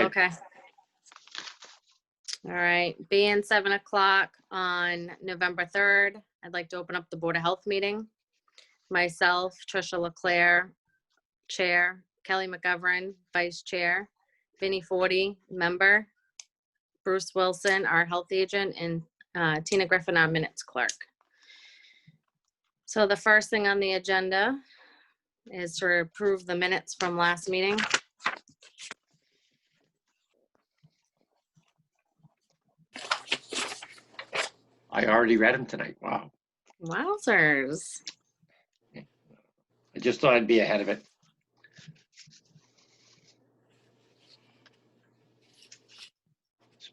Okay. All right, being 7 o'clock on November 3rd, I'd like to open up the Board of Health meeting. Myself, Tricia LeClaire, Chair, Kelly McGovern, Vice Chair, Vinnie Forty, Member, Bruce Wilson, our Health Agent, and Tina Griffin, our Minutes Clerk. So the first thing on the agenda is to approve the minutes from last meeting. I already read them tonight. Wow. Wowzers. I just thought I'd be ahead of it.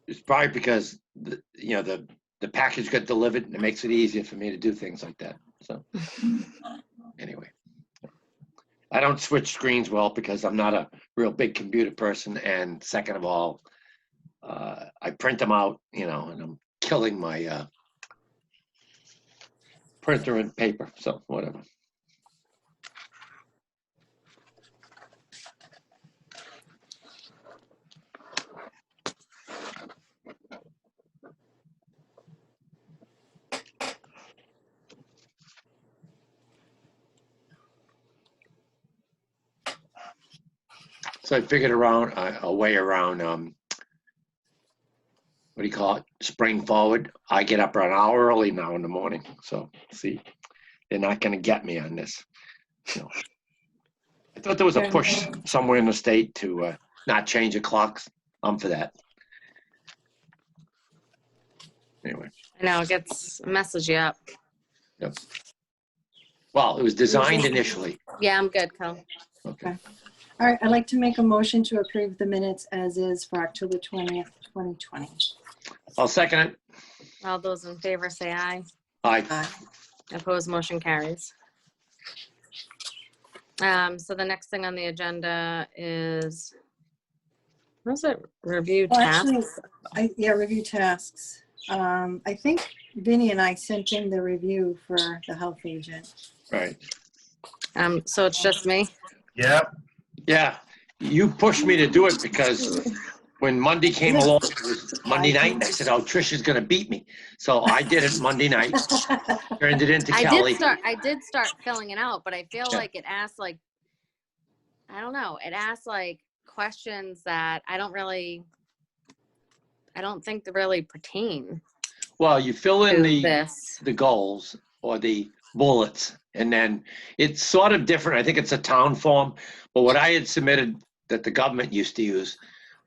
It's probably because the package got delivered and it makes it easier for me to do things like that. So anyway, I don't switch screens well because I'm not a real big computer person. And second of all, I print them out, and I'm killing my printer and paper. So whatever. So I figured a way around, what do you call it? Spring forward. I get up an hour early now in the morning. So see, they're not going to get me on this. I thought there was a push somewhere in the state to not change the clocks. I'm for that. Anyway. I know, it messes you up. Yep. Well, it was designed initially. Yeah, I'm good, Cal. Okay. All right, I'd like to make a motion to approve the minutes as is for October 20th, 2020. I'll second it. All those in favor say aye. Aye. Aye. Opposed, motion carries. So the next thing on the agenda is, what was it? Review Well, tasks? actually, review tasks. I think Vinnie and I sent in the review for the health agent. Right. So it's just me? Yep. Yeah. You pushed me to do it because when Monday came along, it was Monday night, and I said, oh, Trisha's going to beat me. So I did it Monday night, turned it into Kelly. I did start filling it out, but I feel like it asks I don't know. It asks questions that I don't think they really pertain. Well, you fill in the goals or the bullets, and then it's sort of different. I think it's a town form, but what I had submitted that the government used to use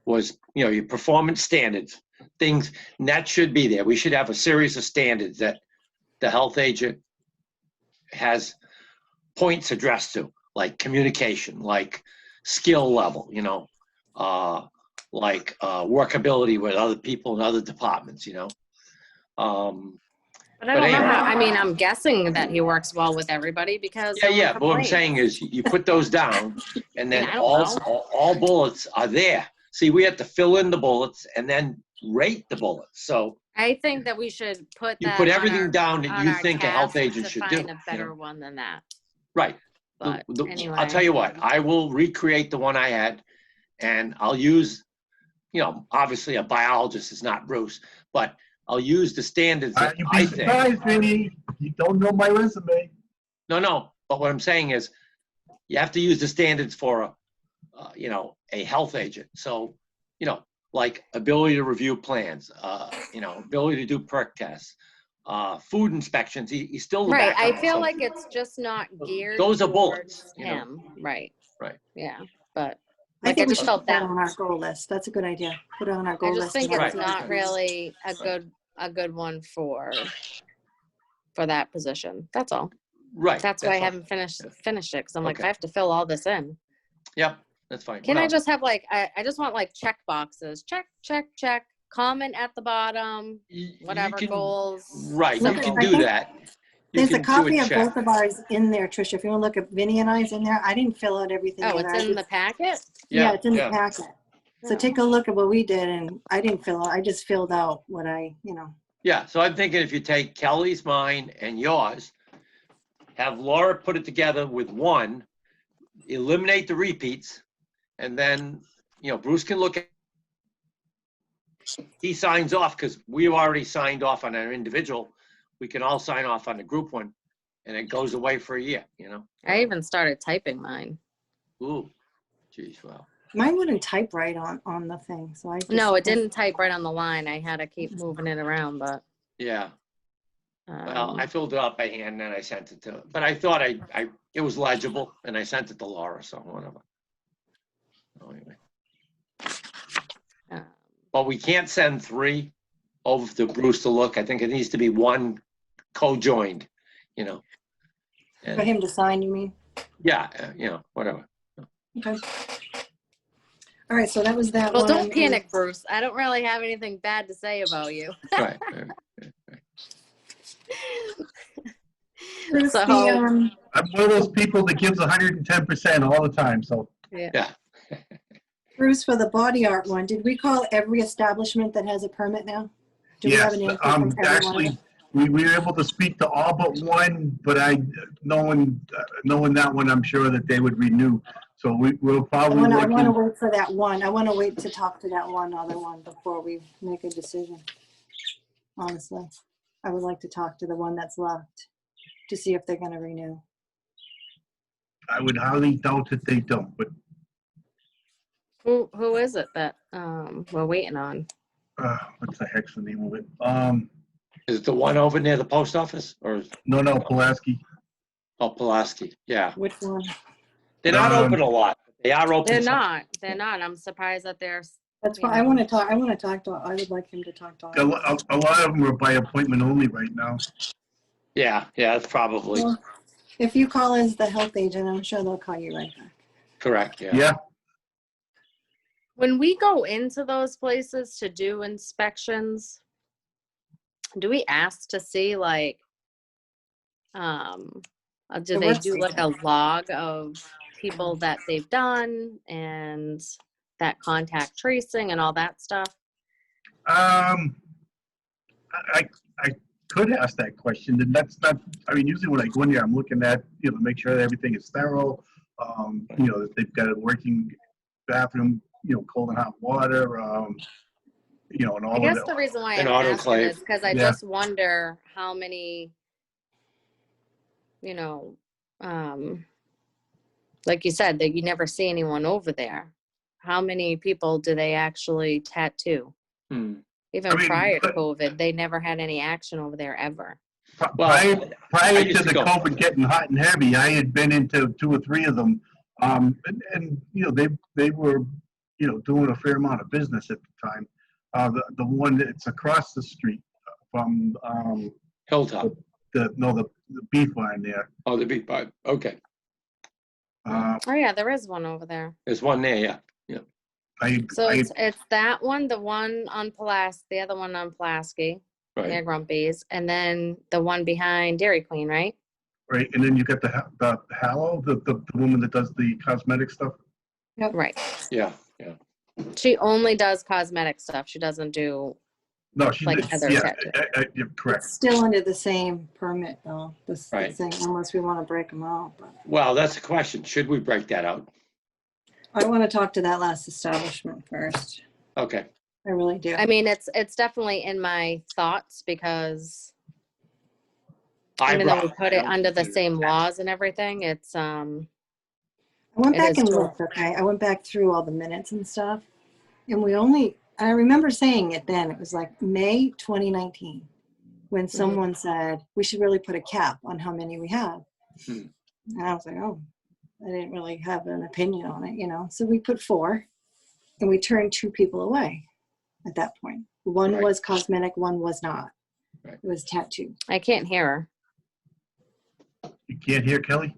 was, your performance standards, things, and that should be there. We should have a series of standards that the health agent has points addressed to, like communication, like skill level, workability with other people in other departments, But I don't know how, I'm guessing that he works well with everybody because yeah. But what I'm saying is you put those down and then all bullets are there. See, we have to fill in the bullets and then rate the bullets. So I think that we should put that put everything down that you think a health agent should do. Find a better one than that. Right. But anyway. I'll tell you what, I will recreate the one I had and I'll use, obviously a biologist is not Bruce, but I'll use the standards that You'd I be think. surprised, Vinny. You don't know my resume. No. But what I'm saying is you have to use the standards for a health agent. So, like ability to review plans, ability to do perk tests, food inspections. He's still right. I feel like it's just not geared. Those are bullets. Him. Right. Right. Yeah. But I think we should felt put that on our goal list. That's a good idea. Put it on our goal list. I just think it's not really a good one for that position. That's all. Right. That's why I haven't finished it because I'm like, I have to fill all this in. Yep. That's fine. Can I just have I just want check boxes. Check. Comment at the bottom. Whatever goals. Right. You can do that. There's a copy of both of ours in there, Tricia. If you want to look at Vinny and I's in there, I didn't fill out everything. Oh, it's in the packet? Yeah, it's in the packet. So take a look at what we did, and I didn't fill out. I just filled out what Yeah, so I'm thinking if you take Kelly's, mine, and yours, have Laura put it together with one, eliminate the repeats, and then, Bruce can look he signs off, because we've already signed off on our individual, we can all sign off on the group one, and it goes away for a year, you know? I even started typing mine. Ooh, geez, wow. Mine wouldn't type right on the thing, so I just. No, it didn't type right on the line. I had to keep moving it around, but. Yeah, well, I Um, filled it out by hand, and then I sent it to, but I thought it was legible, and I sent it to Laura, so whatever. So anyway, uh, but we can't send 3 over to Bruce to look. I think it needs to be 1 co-joined, you know? For And, him to sign, you mean? yeah, you know, whatever. Okay. All right, so that was that Well, one. don't panic, Bruce. I don't really have anything bad to say about you. Right. Bruce, So, I'm one of those people that gives 110% all the time, so. Yeah. Bruce, for the body art one, did we call every establishment that has a permit now? Do we have Yes, an answer from everyone? actually, we were able to speak to all but one, but knowing that one, I'm sure that they would renew. So we'll I probably want look to in. wait for that one. I want to wait to talk to that one other one before we make a decision. Honestly, I would like to talk to the one that's left to see if they're going to renew. I would highly doubt that they don't, but who is it that we're waiting on? what's the heck's the name of it? Is it the one over near the post office, or No, Pulaski. Pulaski? Yeah. Which one? They're not open a lot. They are open. They're some. not. They're not. I'm surprised that they're. That's you fine. I know. want to talk. I would like him to talk to. A lot of them are by appointment only right now. Yeah, that's probably Well, if you call as the health agent, I'm sure they'll call you right back. correct. Yeah. Yeah, When we go into those places to do inspections, do we ask to see like, do The they work do like a statement. log of people that they've done and that contact tracing and all that stuff? I could ask that question, and that's not. I mean, usually when I go in there, I'm looking at make sure that everything is thorough. That they've got a working bathroom, cold and hot water. And all I of guess that. the reason why An I'm asking autoclave. is because I Yeah. just wonder how many, like you said, that you never see anyone over there. How many people do they actually tattoo? Even I mean, prior to COVID, they never had any action over there ever. Well, I prior used to to the go. COVID getting hot and heavy, I had been into 2 or 3 of them, and they were doing a fair amount of business at the time. The one that's across the street from Hilltop. the beef line there. Oh, the big part. Okay. Oh yeah, there is one over there. There's one there. Yeah. So it's that one, the one on Pulaski, the other one on Pulaski, near Right. Grumpy's, and then the one behind Dairy Queen, right? Right, and then you got the Hallow, the woman that does the cosmetic stuff. Right. Yeah. She only does cosmetic stuff. She doesn't do No, she like did. other Yeah, tattoo. you're correct. It's still under the same permit though. This Right. thing, unless we want to break them out. But Well, that's a question. Should we break that out? I want to talk to that last establishment first. Okay. I really do. I mean, it's definitely in my thoughts because even though we put it under the same laws and everything, it's I went it back is and true. looked, okay? I went back through all the minutes and stuff. And I remember saying it then, it was like May 2019, when someone said, we should really put a cap on how many we have. And I was like, oh, I didn't really have an opinion on it, So we put 4 and we turned 2 people away at that point. One Right. was cosmetic, one was not. Right. It was tattoo. I can't hear her. You can't hear Kelly?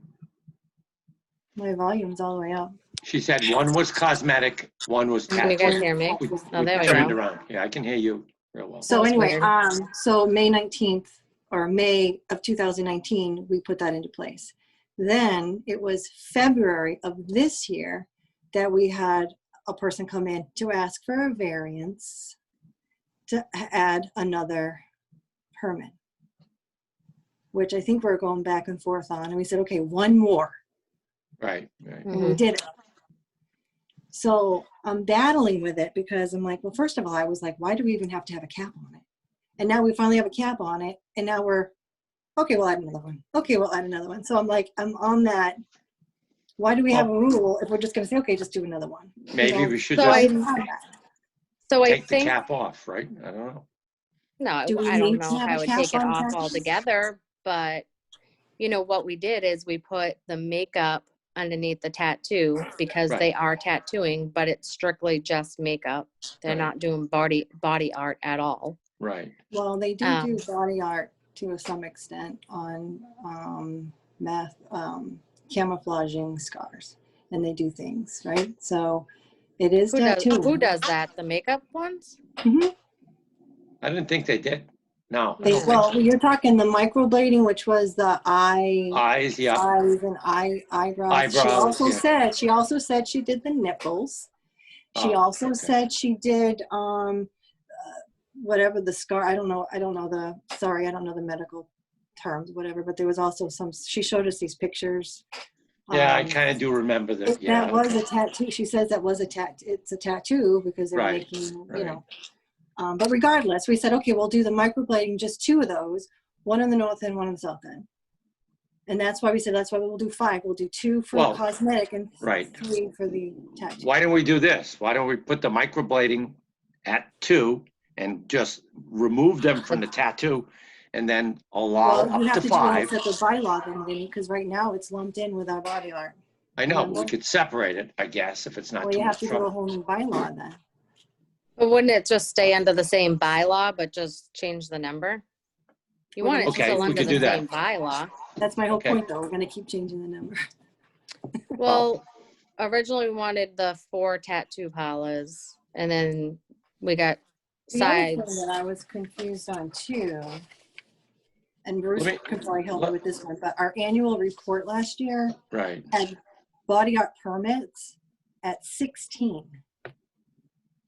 My volume's all the way up. She said one was cosmetic, one was Can you tattoo. guys hear me? We Oh, there we turned go. around. Yeah, I can hear you real well. So That's anyway, weird. so May 19th or May of 2019, we put that into place. Then it was February of this year that we had a person come in to ask for a variance to add another permit, which I think we're going back and forth on. And we said, okay, one more. Right. And we did it. So I'm battling with it because I'm like, well, first of all, I was like, why do we even have to have a cap on it? And now we finally have a cap on it. And now we're, okay, we'll add another one. Okay, we'll add another one. So I'm like, I'm on that. Why do we have a rule if we're just going to say, okay, just do another one? Maybe we should So Why just do we have that? So I take the think, cap off, right? I don't know. no, Do we I don't need to know if have I a would cap take it on off tattoos? altogether, but what we did is we put the makeup underneath the tattoo because Right. they are tattooing, but it's strictly just makeup. They're Right. not doing body art at all. Right. Well, they do Um, body art to some extent on camouflaging scars, and they do things, right? So it is Who tattooing. does that? The makeup ones? Mhm. I didn't think they did. No, I They, don't think well, so. you're talking the microblading, which was the Eyes, yeah. eyes and eyebrows. Eyebrows, yeah. She also said she did the nipples. She Oh, also okay. said she did whatever the scar. I don't know the medical terms, whatever. But there was also some. She showed us these pictures. Yeah, I kind of do remember that. Yeah. That was Okay. a tattoo. She says that was a tattoo. It's a tattoo because they're Right, making, right. But regardless, we said, okay, we'll do the microblading, just 2 of those, one in the north end, one in the south end. And that's why we said, that's why we'll do 5. We'll do 2 for Well, cosmetic and right. 3 for the tattoo. Why don't we do this? Why don't we put the microblading at 2 and just remove them from the tattoo and then allow Well, you up have to to do a 5? separate bylaw then, Vinny, because right now it's lumped in with our body art. I know, Remember? we could separate it, I guess, if it's not Well, too you have much to do a trouble. whole new bylaw then. But wouldn't it just stay under the same bylaw, but just change the number? You want it Okay, still we under could the do that. same bylaw. That's my whole Okay. point, though. We're going to keep changing the number. Well, originally we wanted the 4 tattoo parlors, and then we got The other thing sides. that I was confused on too, and Bruce Let me- could probably help me with this one, but our annual report last year Right. had body art permits at 16.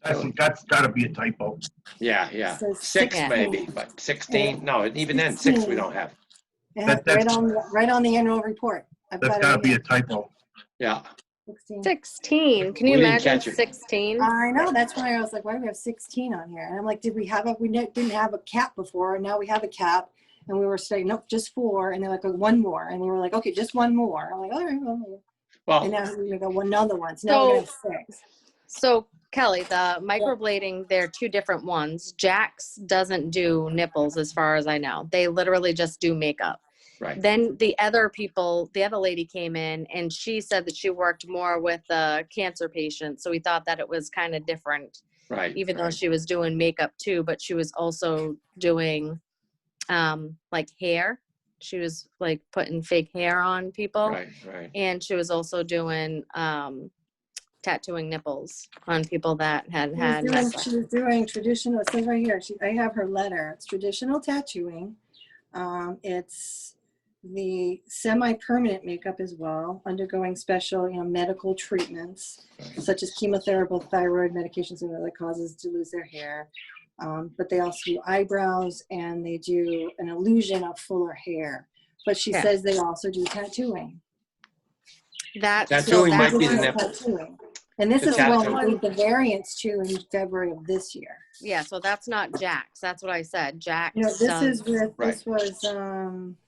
That's gotta be a typo. Yeah. So 6 16. maybe, but 16, no, even then, 6 we don't have. It has right on the annual report. I've That's got it gotta right be here. a typo. Yeah. 16. 16. Can you We didn't imagine catch it. 16? I know, that's why I was like, why do we have 16 on here? And I'm like, didn't have a cap before, and now we have a cap. And we were saying, nope, just 4. And they're like, oh, 1 more. And we were like, okay, just 1 more. I'm like, all right, well. And Well, now we're gonna go another one. So now we're gonna have 6. So Kelly, the microblading, they're 2 different ones. Jax doesn't do nipples as far as I know. They literally just do makeup. right. Then the other lady came in and she said that she worked more with cancer patients. So we thought that it was kind of different, Right. even though right. she was doing makeup too, but she was also doing like hair. She was like putting fake hair on people. Right. And she was also doing tattooing nipples on people that had She was doing traditional, it says right here, I have her letter. It's traditional tattooing. It's the semi-permanent makeup as well, undergoing special, medical treatments, such as chemotherapy, thyroid medications, and other causes to lose their hair. But they also do eyebrows, and they do an illusion of fuller hair. But she says they also do tattooing. Tattooing might be the nipple. Tattooing. And this The is the one tattoo. we made the variance to in February of this year. Yeah, so that's not Jax. That's what I said. Jax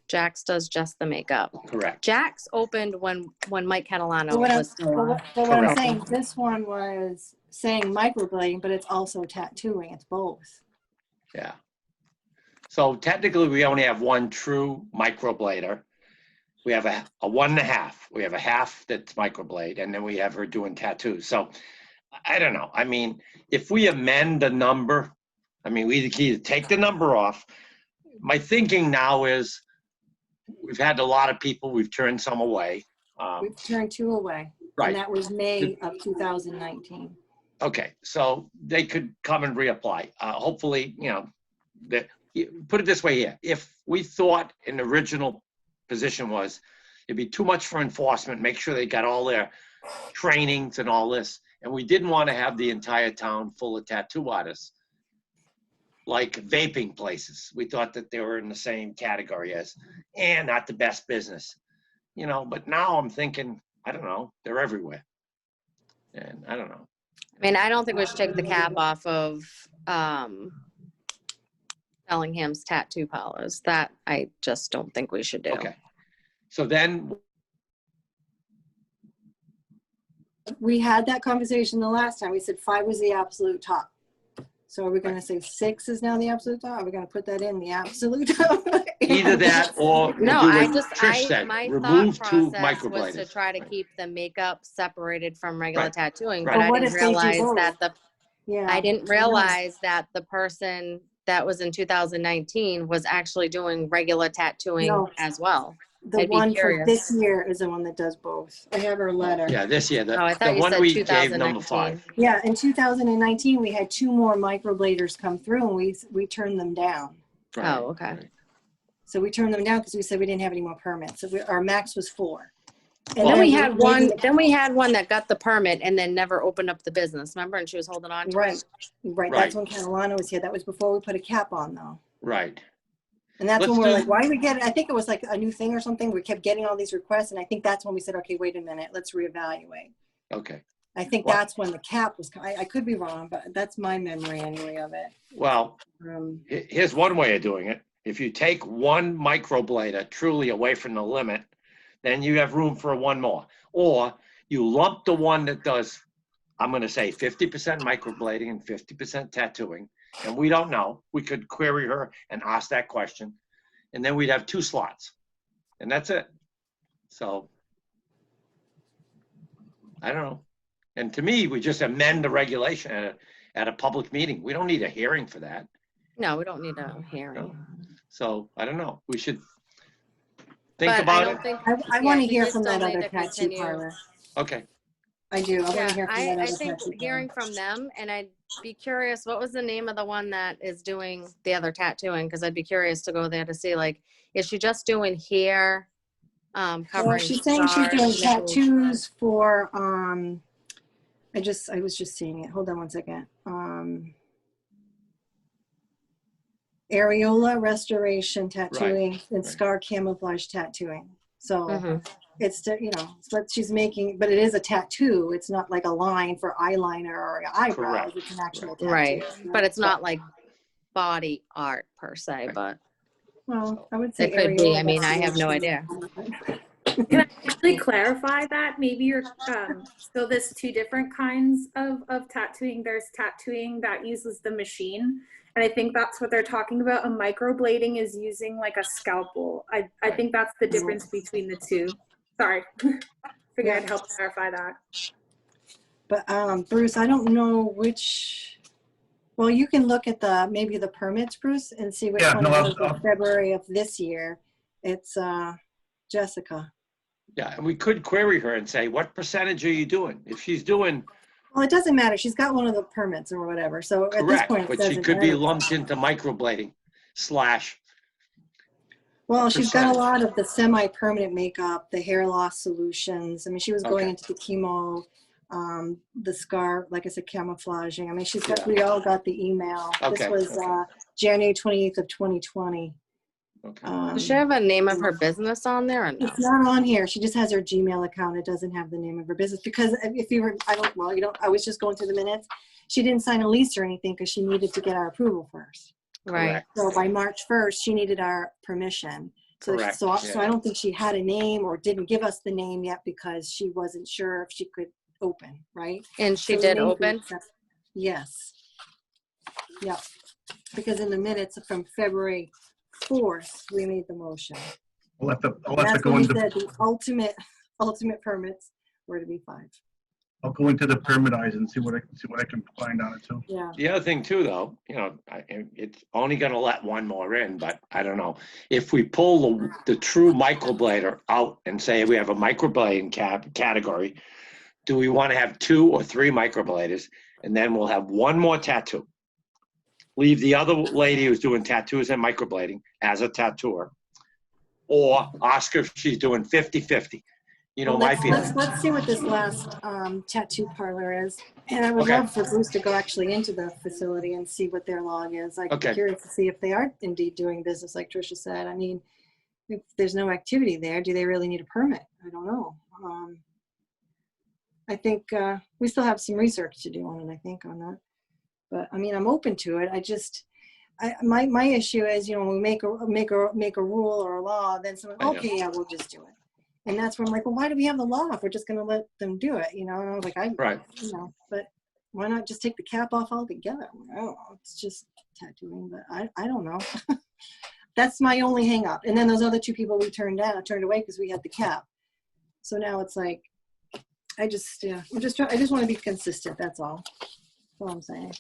Jax does just the makeup. Correct. Jax opened when Mike Catalano But was still on. what I'm saying, this one was saying microblading, but it's also tattooing. It's both. Yeah. So technically, we only have 1 true microblader. We have a 1.5. We have a half that's microblade, and then we have her doing tattoos. So I don't know. I mean, if we amend the number, we either take the number off. My thinking now is we've had a lot of people, we've turned some away. We've turned 2 away. Right. And that was May of 2019. Okay, so they could come and reapply. Hopefully, put it this way here. If we thought an original position was it'd be too much for enforcement, make sure they got all their trainings and all this, and we didn't want to have the entire town full of tattoo artists, like vaping places. We thought that they were in the same category as, and not the best business, but now I'm thinking, I don't know, they're everywhere. And I don't know. I mean, I don't think we should take the cap off of Bellingham's tattoo parlors. That I just don't think we should do. Okay. So then, We had that conversation the last time. We said 5 was the absolute top. So are we going to say 6 is now the absolute top? Are we going to put that in the absolute top? either that or No, do I what just, Trish said, my remove thought 2 process was to microbladers. try to Right. keep the makeup separated from regular Right. tattooing, Right. but But I what didn't if they do realize both? that Yeah. I didn't I know. realize that the person that was in 2019 was actually doing regular tattooing No. as well. The I'd be one for curious. this year is the one that does both. I have her letter. Yeah, this year, Oh, I the thought you one said we gave number 2019. 5. Yeah, in 2019, we had 2 more microbladers come through and we turned them down. Right, Oh, okay. right. So we turned them down because we said we didn't have any more permits. So our max was 4. And Then then we had one. maybe- Then we had one that got the permit and then never opened up the business. Remember, and she was holding on to Right, it. right. Right. That's when Catalana was here. That was before we put a cap on though. Right. And that's Let's when we were do- like, why do we get it? I think it was like a new thing or something. We kept getting all these requests. And I think that's when we said, okay, wait a minute, let's reevaluate. Okay. I think Well- that's when the cap was, I could be wrong, but that's my memory anyway of it. Well, Um, here's one way of doing it. If you take one microblader truly away from the limit, then you have room for one more. Or you lump the one that does, I'm going to say 50% microblading and 50% tattooing. And we don't know. We could query her and ask that question. And then we'd have 2 slots. And that's it. So, I don't know. And to me, we just amend the regulation at a public meeting. We don't need a hearing for that. No, we don't need a hearing. No. So, I don't know. We should think But I about don't it. think. I yeah, want to think hear we from still that need other to tattoo continue. parlor. Okay. I do. I want to Yeah, hear from that I other think tattoo hearing parlor. from them, and I'd be curious, what was the name of the one that is doing the other tattooing? Because I'd be curious to go there to see, like, is she just doing hair, Well, covering she's saying she's scars, doing nipples? tattoos for, I was just seeing it. Hold on one second. Areola restoration tattooing and right. scar camouflage tattooing. So Mhm. it's, you know, it's what she's making, but it is a tattoo. It's not like a line for eyeliner or eyebrows. Correct. It's an actual tattoo. Right, but it's not like body art per se, Right. but Well, I would say it could be. areola I mean, I have no idea. Can I actually clarify that? Maybe you're, so there's 2 different kinds of tattooing. There's tattooing that uses the machine. And I think that's what they're talking about. A microblading is using like a scalpel. I Right. think that's the difference between the 2. Sorry. Figured I'd help clarify that. But Bruce, I don't know which. Well, you can look at maybe the permits, Bruce, and see which Yeah, one no, it was I'll- in February of this year. It's Jessica. Yeah, and we could query her and say, what percentage are you doing? If she's doing Well, it doesn't matter. She's got one of the permits or whatever. So at this correct, point, it but she doesn't could be matter. lumped into microblading / Well, she's got a percentage. lot of the semi-permanent makeup, the hair loss solutions. I mean, she was going Okay. into the chemo, the scar, like I said, camouflaging. I mean, she's got. Yeah. We all got the email. Okay, This was okay. January 28th of 2020. Okay. Does she have a name of her business on there or no? It's not on here. She just has her Gmail account. It doesn't have the name of her business because if you were, I was just going through the minutes. She didn't sign a lease or anything because she needed to get our approval first. Right. Correct. So by March 1st, she needed our permission. So, Correct, so yeah. I don't think she had a name or didn't give us the name yet because she wasn't sure if she could open, right? And she So we did made the open? accept- Yes. Yeah. Because in the minutes from February 4th, we made the motion. I'll have to That's go when we into, said the ultimate permits were to be 5. I'll go into the permit eyes and see what I can find on it too. Yeah. The other thing too, though, you know, it's only going to let one more in, but I don't know. If we pull the true microblader out and say we have a microblading category, do we want to have 2 or 3 microbladers? And then we'll have one more tattoo. Leave the other lady who's doing tattoos and microblading as a tattooer. Or ask her if she's doing 50-50. You know, Well, my feeling. let's see what this last tattoo parlor is. And I would Okay. love for Bruce to go actually into the facility and see what their log is. I'd be Okay. curious to see if they are indeed doing business like Tricia said. I mean, if there's no activity there, do they really need a permit? I don't know. I think we still have some research to do on it, I think, on that. But I mean, I'm open to it. My issue is, when we make a rule or a law, then someone, I know. okay, yeah, we'll just do it. And that's where I'm like, well, why do we have the law if we're just going to let them do it? And I was like, Right. But why not just take the cap off altogether? I don't know. It's just tattooing, but I don't know. That's my only hang up. And then those other two people we turned away because we had the cap. So now it's like, I just want to be consistent. That's all. That's all I'm saying.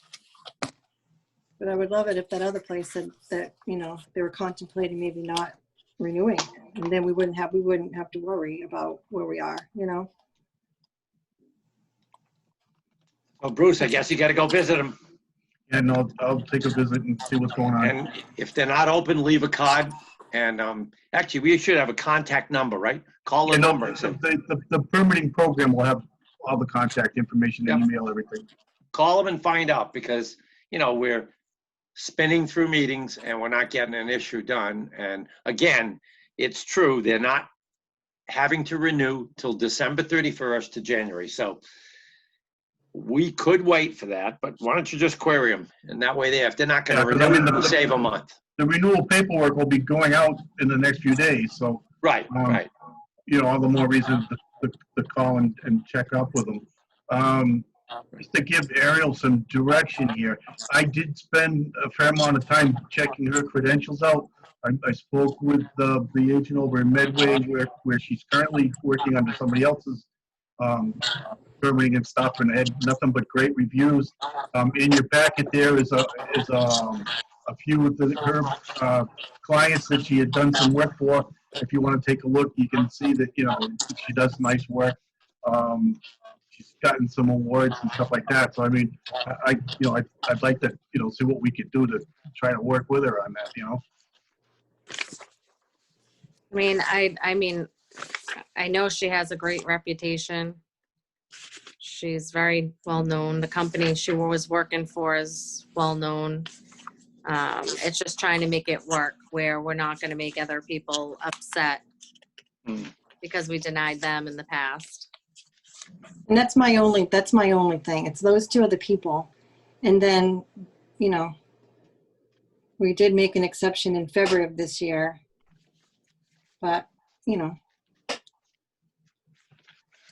But I would love it if that other place said that, they were contemplating maybe not renewing it. And then we wouldn't have to worry about where we are, Well, Bruce, I guess you got to go visit them. Yeah, no, I'll take a visit and see what's going on. And if they're not open, leave a card. And actually, we should have a contact number, right? Call the number. The permitting program will have all the contact information and email, everything. Call them and find out, because, we're spinning through meetings and we're not getting an issue done. And again, it's true, they're not having to renew till December 31st to January. So we could wait for that, but why don't you just query them? And that way if they're not going to renew, we'll save a month. The renewal paperwork will be going out in the next few days, so. Right, right. All the more reason to call and check up with them. Just to give Ariel some direction here, I did spend a fair amount of time checking her credentials out. I spoke with the agent over in Medway where she's currently working under somebody else's permitting and stuff, and had nothing but great reviews. In your packet there is a few of her clients that she had done some work for. If you want to take a look, you can see that she does nice work. She's gotten some awards and stuff like that. So I mean, I'd like to see what we could do to try to work with her on that. I know she has a great reputation. She's very well known. The company she was working for is well known. It's just trying to make it work where we're not going to make other people upset because we denied them in the past. And that's my only thing. It's those two other people. And then, we did make an exception in February of this year, but,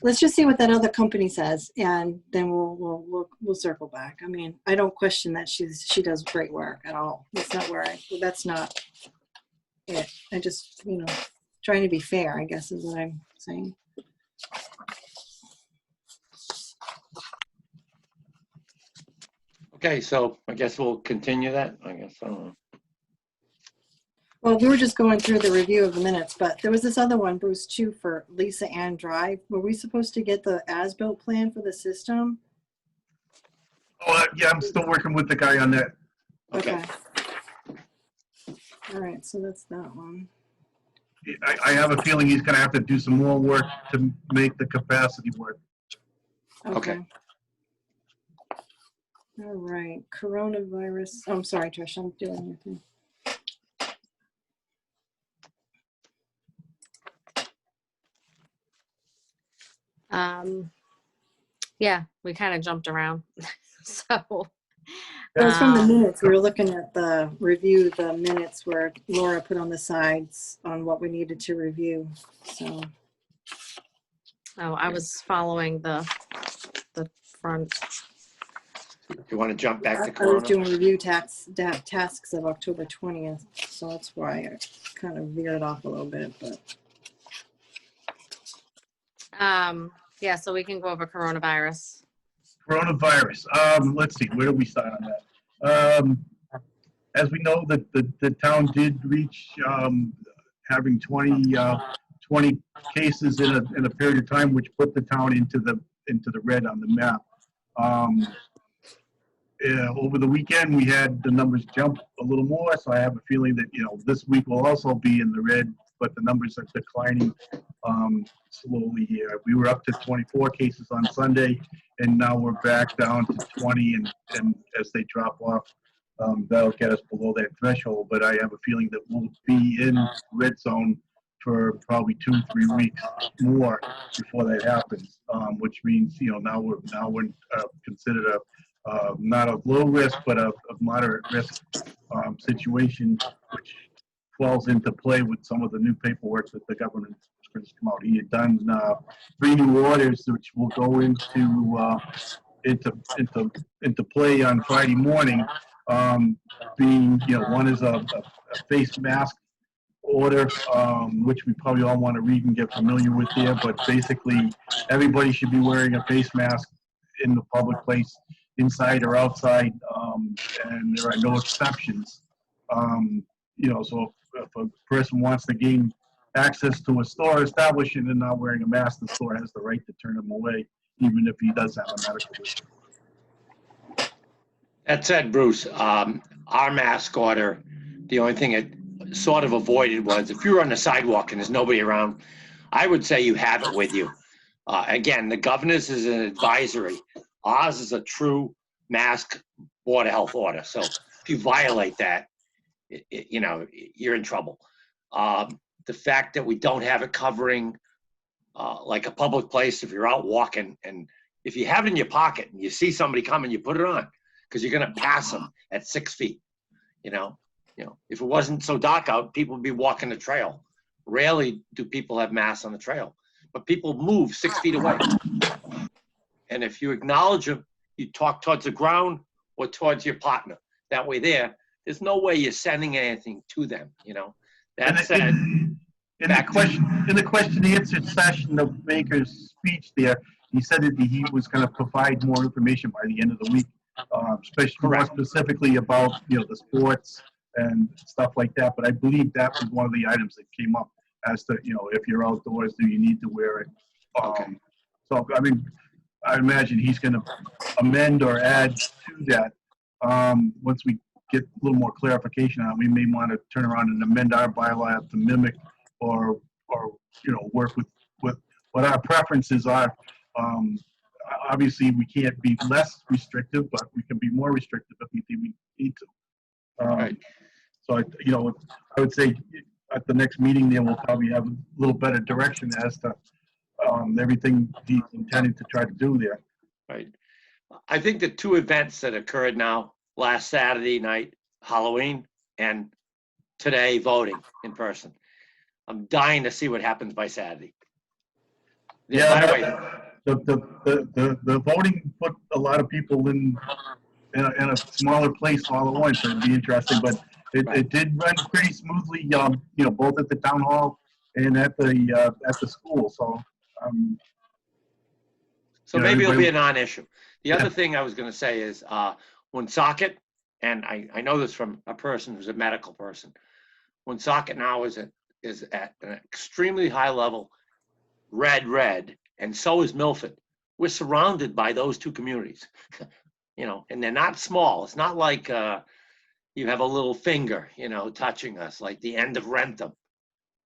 let's just see what that other company says, and then we'll circle back. I mean, I don't question that she does great work at all. That's not it. I just, trying to be fair, I guess, is what I'm saying. Okay, so I guess we'll continue that. I don't know. Well, we were just going through the review of the minutes, but there was this other one, Bruce, too, for Lisa Ann Drive. Were we supposed to get the as-built plan for the system? Oh, yeah, I'm still working with the guy on that. Okay. All right, so that's that one. I have a feeling he's going to have to do some more work to make the capacity work. Okay. All right, coronavirus. Oh, I'm sorry, Trish, I'm doing your thing. Yeah, we kind of jumped around. So It was from the minutes. We were looking at the minutes where Laura put on the sides on what we needed to review. So. Oh, I was following the front. You want to jump back to I was Corona? doing review tasks of October 20th, so that's why I kind of veered off a little bit. But yeah, so we can go over coronavirus. Coronavirus. Let's see, where do we start on that? As we know, the town did reach having 20 cases in a period of time, which put the town into the red on the map. Over the weekend, we had the numbers jump a little more, so I have a feeling that this week will also be in the red, but the numbers are declining slowly here. We were up to 24 cases on Sunday, and now we're back down to 20, and as they drop off, that'll get us below that threshold. But I have a feeling that we'll be in red zone for probably 2-3 weeks more before that happens, which means, now we're considered not a low risk, but a moderate risk situation, which falls into play with some of the new paperwork that the government is going to come out. He had done 3 new orders, which will go into play on Friday morning. Being, one is a face mask order, which we probably all want to read and get familiar with there, but basically everybody should be wearing a face mask in the public place, inside or outside, and there are no exceptions. So if a person wants to gain access to a store establishment and not wearing a mask, the store has the right to turn him away, even if he does have a medical issue. That said, Bruce, our mask order, the only thing it sort of avoided was if you were on the sidewalk and there's nobody around, I would say you have it with you. Again, the governor's is an advisory. Ours is a true mask Board of Health order. So if you violate that, you're in trouble. The fact that we don't have it covering like a public place, if you're out walking, and if you have it in your pocket and you see somebody coming, you put it on because you're going to pass them at 6 feet. If it wasn't so dark out, people would be walking the trail. Rarely do people have masks on the trail, but people move 6 feet away. And if you acknowledge them, you talk towards the ground or towards your partner. That way there's no way you're sending anything to them, That said, in the question and answer session of Baker's speech there, he said that he was going to provide more information by the end of the week, especially more specifically about, the sports and stuff like that. But I believe that was one of the items that came up as to, if you're outdoors, do you need to wear it? Okay. So, I imagine he's going to amend or add to that. Once we get a little more clarification on it, we may want to turn around and amend our bylaw to mimic or work with what our preferences are. Obviously, we can't be less restrictive, but we can be more restrictive if we think we need to. Right. So, I would say at the next meeting there, we'll probably have a little better direction as to everything he's intending to try to do there. Right. I think the 2 events that occurred now, last Saturday night, Halloween, and today, voting in person. I'm dying to see what happens by Saturday. Yeah, by the way, the voting put a lot of people in a smaller place all at once. It'd be interesting, but it did run pretty smoothly. Both at the town hall and at the school. So maybe it'll be a non-issue. The other thing I was going to say is Woonsocket, and I know this from a person who's a medical person. Woonsocket now is at an extremely high level, red, and so is Milford. We're surrounded by those 2 communities, and they're not small. It's not like you have a little finger, touching us, like the end of Rentham,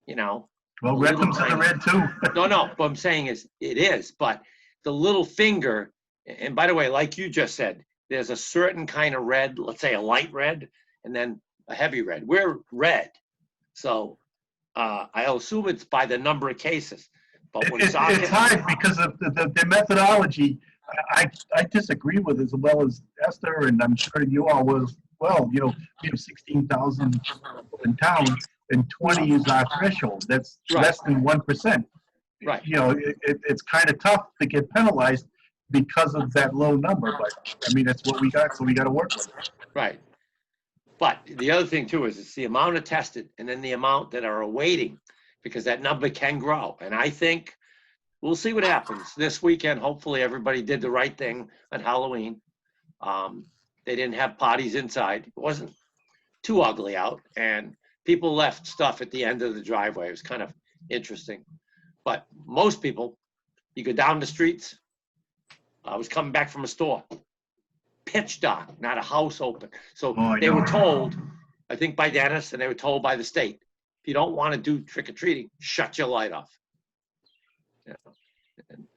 Well, Rentham's in the red too. No, what I'm saying is it is, but the little finger, and by the way, like you just said, there's a certain kind of red, let's say a light red, and then a heavy red. We're red. So I'll assume it's by the number of cases. But it's hard because of the methodology. I disagree with as well as Esther, and I'm sure you all was. Well, we have 16,000 in town, and 20 is our threshold. That's less than 1%. Right. It's kind of tough to get penalized because of that low number, but that's what we got, so we got to work with it. Right. But the other thing too is it's the amount of tested and then the amount that are awaiting, because that number can grow. And I think we'll see what happens this weekend. Hopefully everybody did the right thing on Halloween. They didn't have parties inside. It wasn't too ugly out, and people left stuff at the end of the driveway. It was kind of interesting. But most people, you go down the streets. I was coming back from a store, pitch dark, not a house open. So they were told, I think by Dennis, and they were told by the state, if you don't want to do trick-or-treating, shut your light off. And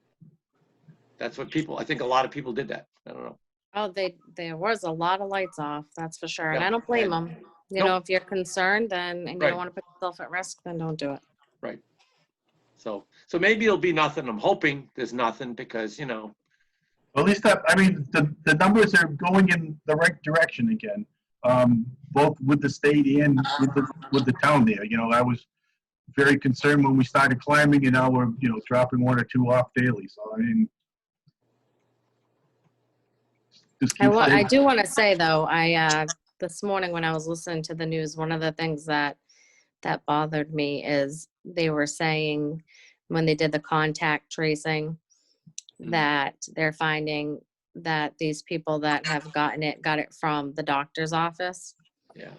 that's what I think a lot of people did that. I don't know. Oh, there was a lot of lights off, that's for sure. And Yeah. I don't blame them. If you're concerned and you Right. don't want to put yourself at risk, then don't do it. Right. So maybe it'll be nothing. I'm hoping there's nothing because, Well, at least the numbers are going in the right direction again, both with the state and with the town there. I was very concerned when we started climbing, and now we're, dropping 1 or 2 off daily. So, just keep I staying. do want to say though, this morning when I was listening to the news, one of the things that bothered me is they were saying when they did the contact tracing that they're finding that these people that have got it from the doctor's office. yeah.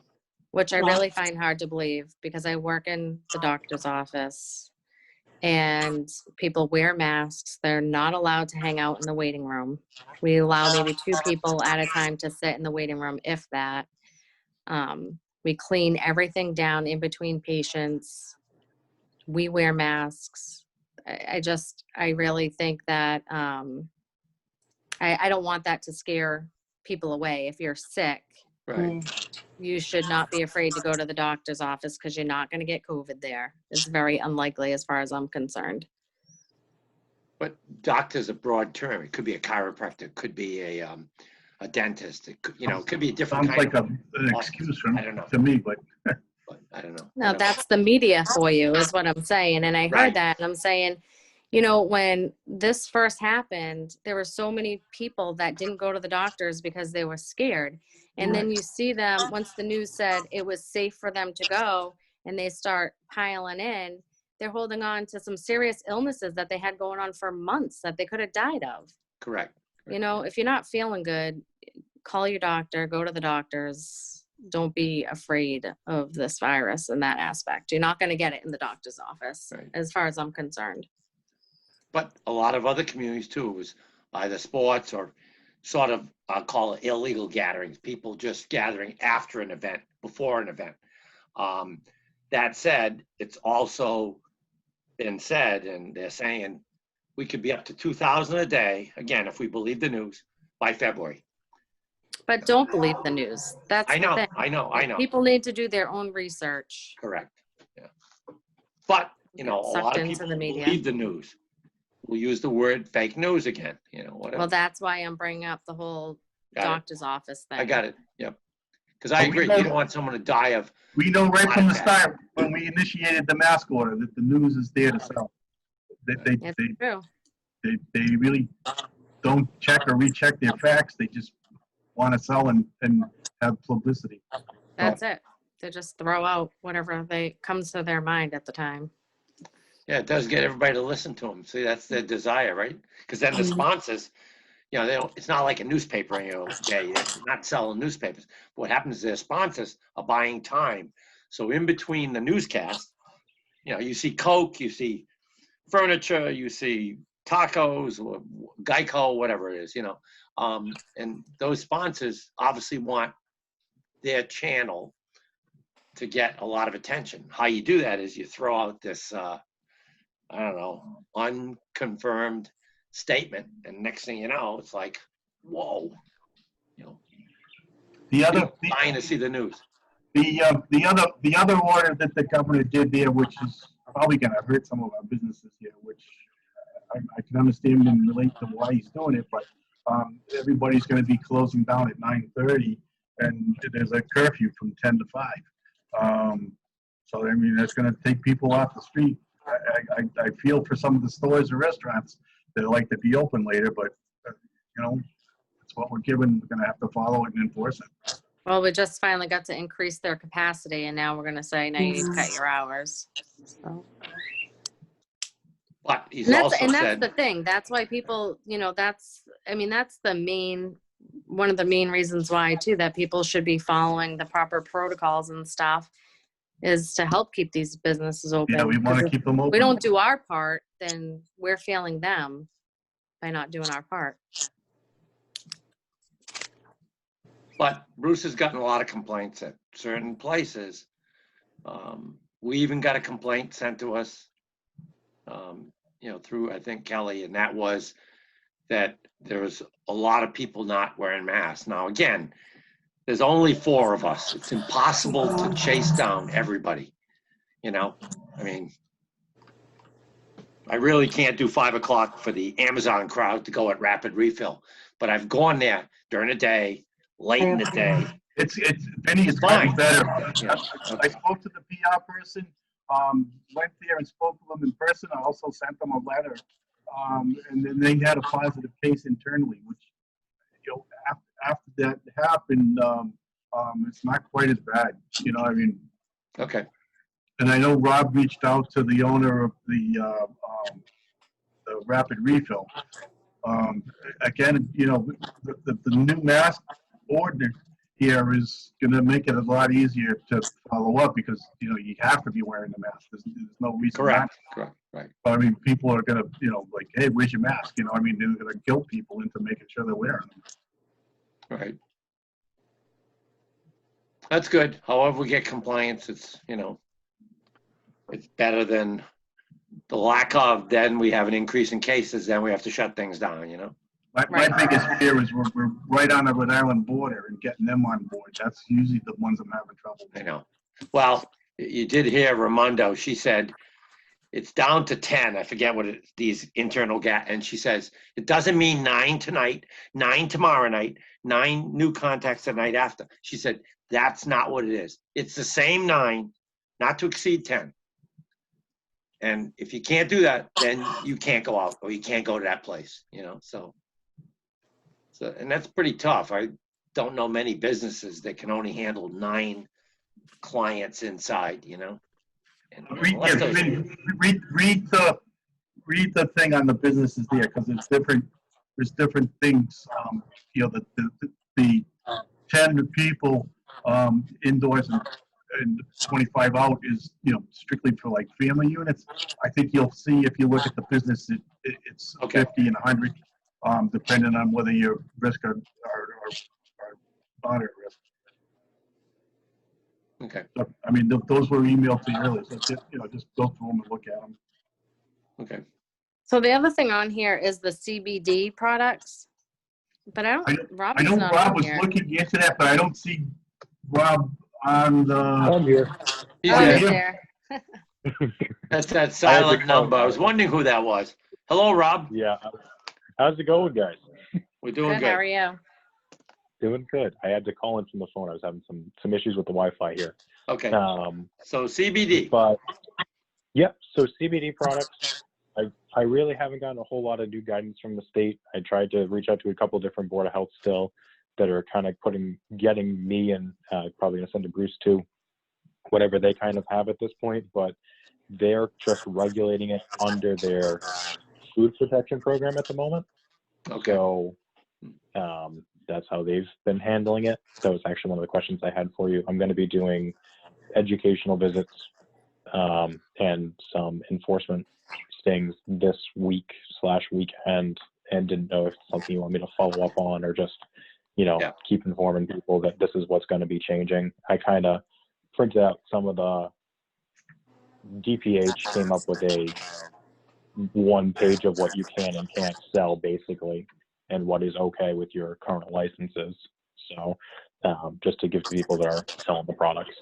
Which I really find hard to believe because I work in the doctor's office and people wear masks. They're not allowed to hang out in the waiting room. We allow maybe 2 people at a time to sit in the waiting room, if that. We clean everything down in between patients. We wear masks. I really think that I don't want that to scare people away. If you're sick, Right. you should not be afraid to go to the doctor's office because you're not going to get COVID there. It's very unlikely as far as I'm concerned. But doctor's a broad term. It could be a chiropractor, could be a dentist. It could, it could be a different Sounds kind like of. an excuse I don't know. to me, but But I don't know. No, that's the media for you is what I'm saying. And I heard Right. that and I'm saying, when this first happened, there were so many people that didn't go to the doctors because they were scared. And then you see them, once the news said it was safe for them to go and they start piling in, they're holding on to some serious illnesses that they had going on for months that they could have died of. Correct. If you're not feeling good, call your doctor, go to the doctors. Don't be afraid of this virus in that aspect. You're not going to get it in the doctor's office, Right. as far as I'm concerned. But a lot of other communities too, it was either sports or sort of, I'll call it illegal gatherings, people just gathering after an event, before an event. That said, it's also been said, and they're saying we could be up to 2,000 a day, again, if we believe the news, by February. But don't believe the news. That's I know, the thing. I know. People need to do their own research. Correct. Yeah. But, a Get sucked lot of into people the media. believe the news. We'll use the word fake news again, whatever. Well, that's why I'm bringing up the whole Got it. doctor's office thing. I got it. Yep. Because I agree. You don't want someone to die of. we know right from the start when we initiated the mask order that the news is there to sell. It's true. They really don't check or recheck their facts. They just want to sell and have publicity. That's it. They just throw out whatever comes to their mind at the time. Yeah, it does get everybody to listen to them. See, that's their desire, right? Because then the sponsors, they don't. It's not like a newspaper, they're not selling newspapers. But what happens is their sponsors are buying time. So in between the newscast, you see Coke, you see furniture, you see tacos, or Geico, whatever it is, and those sponsors obviously want their channel to get a lot of attention. How you do that is you throw out this, unconfirmed statement, and next thing you know, it's like, whoa, The other, dying to see the news. the other order that the governor did there, which is probably going to hurt some of our businesses here, which I can understand and relate to why he's doing it, but everybody's going to be closing down at 9:30, and there's a curfew from 10 to 5. So that's going to take people off the street. I feel for some of the stores and restaurants that like to be open later, but it's what we're given. We're going to have to follow it and enforce it. Well, we just finally got to increase their capacity, and now we're going to say, no, you need to cut your hours. So. But he's And also that's said, the thing. That's why people, that's one of the main reasons why too, that people should be following the proper protocols and stuff is to help keep these businesses open. Yeah, we want to keep them open. We don't do our part, then we're failing them by not doing our part. but Bruce has gotten a lot of complaints at certain places. We even got a complaint sent to us, through, I think, Kelly, and that was that there was a lot of people not wearing masks. Now, again, there's only 4 of us. It's impossible to chase down everybody. I really can't do 5 o'clock for the Amazon crowd to go at Rapid Refill, but I've gone there during the day, late in the day. It's Penny, it's gotten Fine. better. Yeah, I okay. spoke to the PR person, went there and spoke to them in person. I also sent them a letter. And then they had a positive case internally, which, you know, after that happened, it's not quite as bad, you know, I mean. Okay. And I know Rob reached out to the owner of the Rapid Refill. Again, you know, the new mask ordinance here is going to make it a lot easier to follow up because, you know, you have to be wearing the mask. There's no reason Correct. not. Correct. Right. I mean, people are going to, you know, like, hey, where's your mask? You know, I mean, they're going to guilt people into making sure they're wearing them. Right. That's good. However we get compliance, it's, you know, it's better than the lack of, then we have an increase in cases, then we have to shut things down, you know? My biggest fear is we're right on the Rhode Island border and getting them on board. That's usually the ones I'm having trouble with. I know. Well, you did hear Raimondo. She said it's down to 10. I forget what these internal and she says it doesn't mean 9 tonight, 9 tomorrow night, 9 new contacts the night after. She said that's not what it is. It's the same 9, not to exceed 10. And if you can't do that, then you can't go out or you can't go to that place, you know? So and that's pretty tough. I don't know many businesses that can only handle 9 clients inside, you know? And Read the thing on the businesses there because it's different. There's different things. You know, the 10 people indoors and 25 out is, you know, strictly for like family units. I think you'll see if you look at the business, it's Okay. 50 and 100, depending on whether you're risk or not at risk. Okay. So, I mean, those were emailed to you earlier, so just, you know, just go through them and look at them. Okay. So the other thing on here is the CBD products, but Rob I is know not Rob on was here. looking into that, but I don't see Rob on the. I'm here. He's Oh, there. he's there. That's that silent number. I was wondering who that was. Hello, Rob. Yeah. How's it going, guys? We're doing Good. How are good. you? Doing good. I had to call in from the phone. I was having some issues with the Wi-Fi here. Okay. So CBD. But yeah, so CBD products. I really haven't gotten a whole lot of new guidance from the state. I tried to reach out to a couple of different Board of Health still that are kind of getting me and probably gonna send to Bruce too, whatever they kind of have at this point. But they're just regulating it under their food protection program at the moment. Okay. So that's how they've been handling it. That was actually one of the questions I had for you. I'm going to be doing educational visits and some enforcement stings this week/weekend, and didn't know if it's something you want me to follow up on or just, you know, keep informing people that this is what's going to be changing. I kind of printed out some of the DPH came up with a 1 page of what you can and can't sell basically, and what is okay with your current licenses. So just to give to people that are selling the products.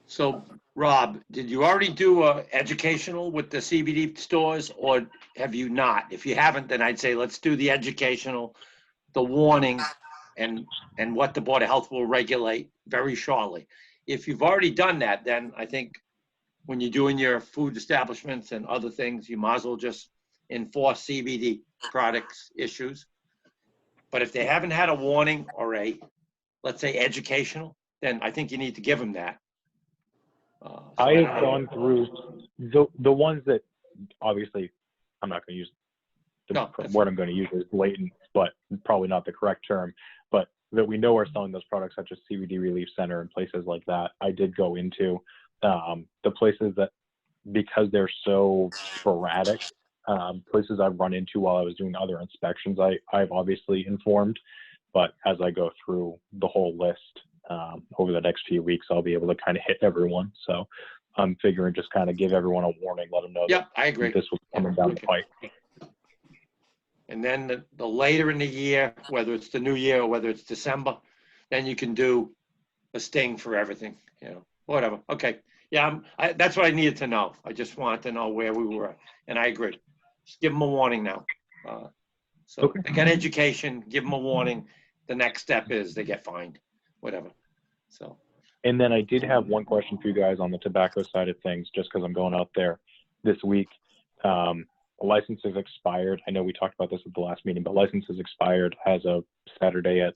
So Rob, did you already do educational with the CBD stores or have you not? If you haven't, then I'd say let's do the educational, the warning, and what the Board of Health will regulate very shortly. If you've already done that, then I think when you're doing your food establishments and other things, you might as well just enforce CBD products issues. But if they haven't had a warning or let's say educational, then I think you need to give them that. I have gone through the ones that obviously I'm not going to use the word I'm going to use is blatant, but probably not the correct term, but that we know are selling those products such as CBD Relief Center and places like that. I did go into the places that, because they're so sporadic, places I've run into while I was doing other inspections, I've obviously informed, but as I go through the whole list over the next few weeks, I'll be able to kind of hit everyone. So I'm figuring just kind of give everyone a warning, let them know that I agree. This was coming down the pipe. And then the later in the year, whether it's the new year or whether it's December, then you can do a sting for everything, you know, whatever. Okay. Yeah, that's what I needed to know. I just wanted to know where we were, and I agree. Just give them a warning now. So Okay. they got education, give them a warning. The next step is they get fined, whatever. So. And then I did have one question for you guys on the tobacco side of things, just because I'm going out there this week. Licenses expired. I know we talked about this at the last meeting, but licenses expired as of Saturday at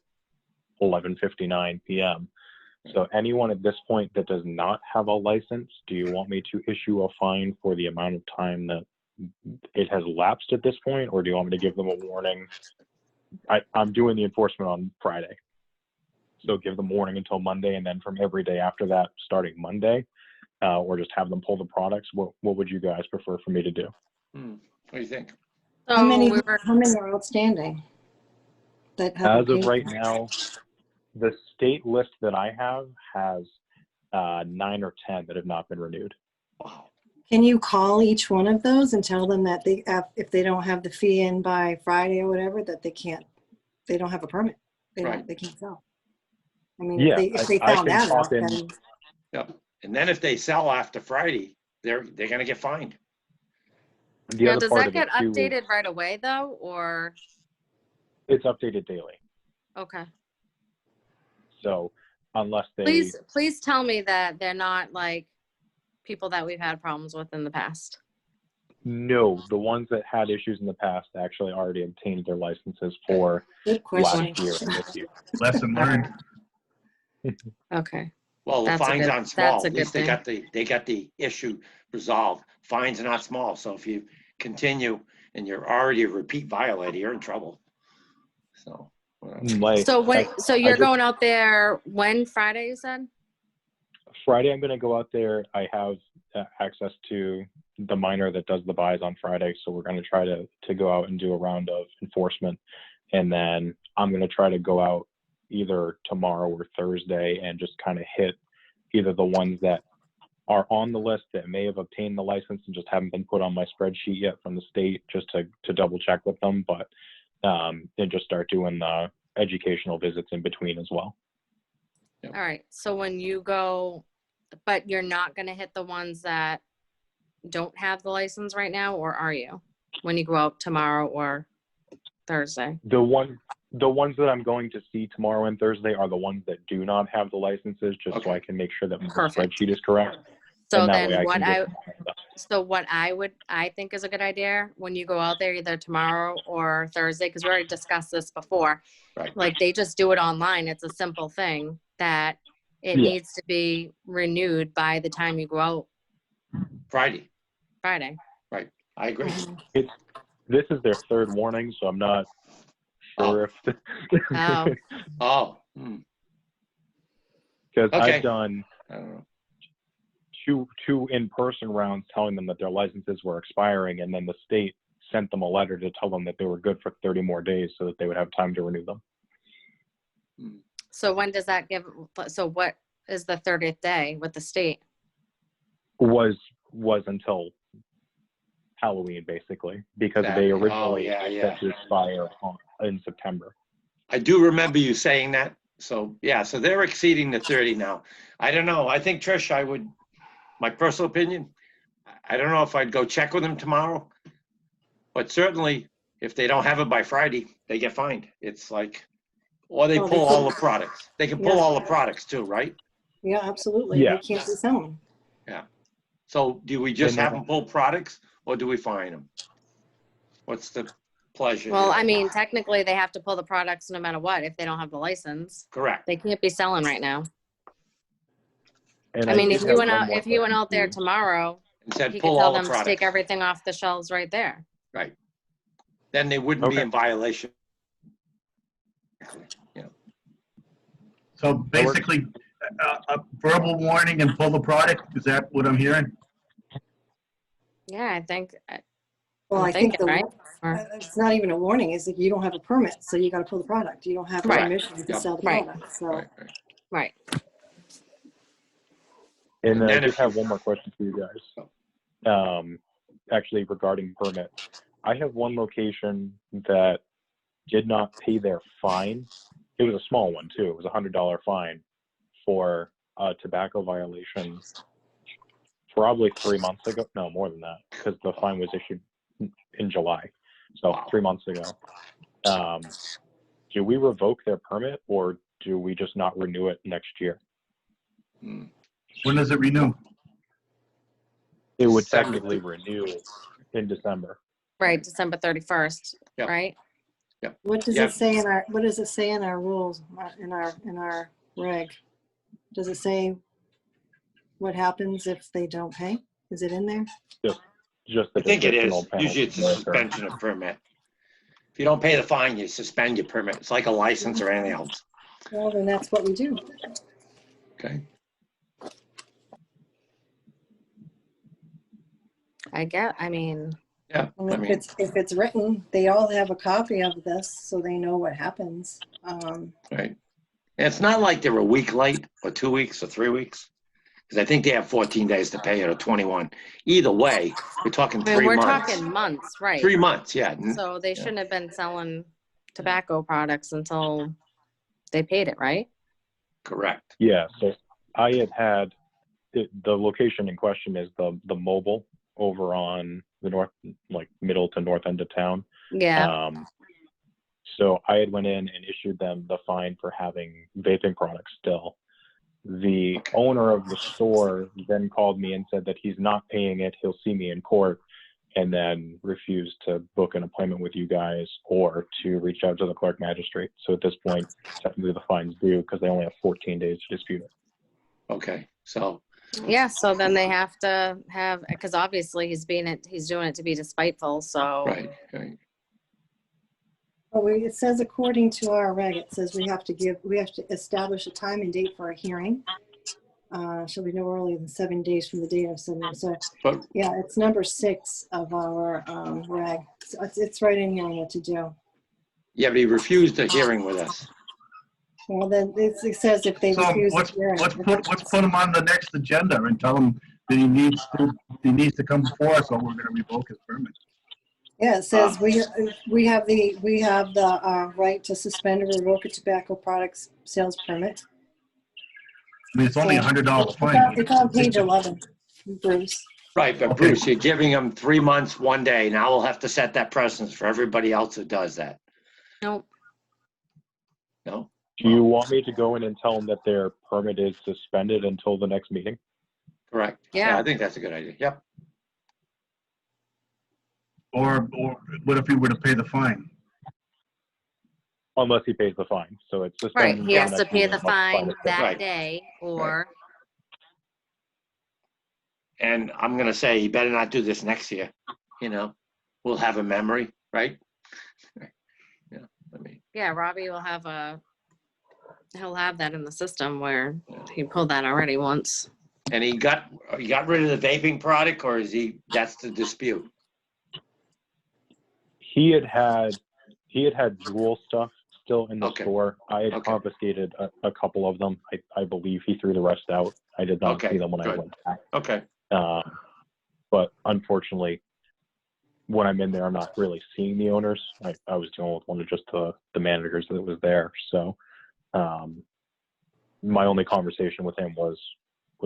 11:59 p.m. So anyone at this point that does not have a license, do you want me to issue a fine for the amount of time that it has lapsed at this point, or do you want me to give them a warning? I'm doing the enforcement on Friday. So give them a warning until Monday, and then from every day after that, starting Monday, or just have them pull the products. What would you guys prefer for me to do? What do you think? So How many we were, are outstanding? That haven't As of paid? right now, the state list that I have has 9 or 10 that have not been renewed. Wow. Can you call each one of those and tell them that they, if they don't have the fee in by Friday or whatever, that they don't have a permit. Right. They can't sell. I mean, Yeah, if they I found can that pop out, in. then Yep. And then if they sell after Friday, they're gonna get fined. The now, other does part that of it get too is updated right away though, or? it's updated daily. Okay. So unless they Please tell me that they're not like people that we've had problems with in the past. no, the ones that had issues in the past actually already obtained their licenses for good last question. year and this year. Lesson learned. Okay. Well, the That's a fines good- aren't small. that's a At least good they got the issue resolved. Fines are not small. So if you continue and you're already a repeat violator, you're in trouble. So. Like, So you're going out there when, Friday you said? Friday, I'm going to go out there. I have access to the miner that does the buys on Friday, so we're going to try to go out and do a round of enforcement, and then I'm going to try to go out either tomorrow or Thursday and just kind of hit either the ones that are on the list that may have obtained the license and just haven't been put on my spreadsheet yet from the state, just to double check with them, but and just start doing the educational visits in between as well. All right. So when you go, but you're not going to hit the ones that don't have the license right now, or are you? When you go out tomorrow or Thursday? The ones that I'm going to see tomorrow and Thursday are the ones that do not have the licenses, just so I can make sure that my Perfect. spreadsheet is correct. So And that then way what can I think is a good idea when you go out there either tomorrow or Thursday, because we already discussed this before. Right. Like they just do it online. It's a simple thing that it needs to be renewed by the time you go out Friday. Friday. Right. I agree. This is their third warning, so I'm not sure if. Oh. Oh. Because Okay. I've done I don't know. two in-person rounds telling them that their licenses were expiring, and then the state sent them a letter to tell them that they were good for 30 more days so that they would have time to renew them. So when does that give? So what is the 30th day with the state? Was until Halloween, basically, because they originally set to expire in September. I do remember you saying that. So yeah, so they're exceeding the 30 now. I don't know. I think Trish, my personal opinion, I don't know if I'd go check with them tomorrow, but certainly if they don't have it by Friday, they get fined. It's like, or they pull all the products. They can pull all the products too, right? Yeah, absolutely. Yeah. They can't be selling. Yeah. So do we just have them pull products or do we fine them? What's the pleasure? Well, here? I mean, technically they have to pull the products no matter what if they don't have the license. Correct. They can't be selling right now. And I mean, if did you have went out there tomorrow, And said he pull could tell all the them to products. take everything off the shelves right there. Right. Then they wouldn't be Okay. in violation. So basically, a verbal warning and pull the product, is that what I'm hearing? Yeah, I think. Well, I'm I think thinking, right? Or- it's not even a warning. It's like you don't have a permit, so you got to pull the product. You don't have Right. permission to Yep. sell the Right. product. So Right. Right. And then I then just if you- have one more question for you guys. Actually, regarding permit, I have one location that did not pay their fine. It was a small one too. It was $100 fine for a tobacco violation probably 3 months ago. No, more than that, because the fine was issued in July. So Wow. 3 months ago. Do we revoke their permit or do we just not renew it next year? Hmm. When does it renew? It would December. technically renew in December. Right, December 31st, Yep. right? What does Yeah. it say in our, what does it say in our rules, in our reg? Does it say what happens if they don't pay? Is it in there? Just I the think it additional is. penalty Usually it's a may occur. suspension of permit. If you don't pay the fine, you suspend your permit. It's like a license or anything else. Well, then that's what we do. Okay. I mean, Yeah. And I if mean, it's written, they all have a copy of this, so they know what happens. right. And it's not like they're a week late or 2 weeks or 3 weeks. Because I think they have 14 days to pay it or 21. Either way, we're talking I mean, 3 we're months. talking months, right? 3 months, yeah. So they Yeah. shouldn't have been selling tobacco products until they paid it, right? Correct. Yeah, so I had the location in question is the mobile over on the north, like middle to north end of town. Yeah. So I had went in and issued them the fine for having vaping products still. The owner of the store then called me and said that he's not paying it. He'll see me in court, and then refused to book an appointment with you guys or to reach out to the clerk magistrate. So at this point, technically the fine's due because they only have 14 days to dispute it. Okay. So, Yeah, so then they have to have, because obviously he's doing it to be despiteful, so. right. Oh, it says according to our reg, it says we have to establish a time and date for a hearing. Shall be no earlier than 7 days from the date of submission. So, But yeah, it's number 6 of our reg. So it's right in here what to do. yeah, but he refused a hearing with us. Well, then it says if they So refuse a let's hearing. put him on the next agenda and tell him that he needs to come before us, or we're going to revoke his permit. Yeah, it says we have the right to suspend or revoke a tobacco products sales permit. I mean, it's only $100 fine. It's on page 11, Bruce. Right, but Okay. Bruce, you're giving him 3 months, 1 day. Now we'll have to set that precedence for everybody else who does that. Nope. No? Do you want me to go in and tell them that their permit is suspended until the next meeting? Correct. Yeah. I think that's a good idea. Yep. Or what if he were to pay the fine? Unless he pays the fine. So it's Right, suspended. he has until to pay the next fine fine is paid. that Right. day, or, And I'm going to say, you better not do this next year. You know, we'll have a memory, right? Yeah. I mean, yeah, Robbie will he'll have that in the system where he pulled that already once. and he got rid of the vaping product, or that's the dispute? He had Juul stuff still in the Okay. store. I had Okay. confiscated a couple of them. I believe he threw the rest out. I did not Okay, see them when I good. went back. Okay. But unfortunately, when I'm in there, I'm not really seeing the owners. I was dealing with one of just the managers that was there. So my only conversation with him was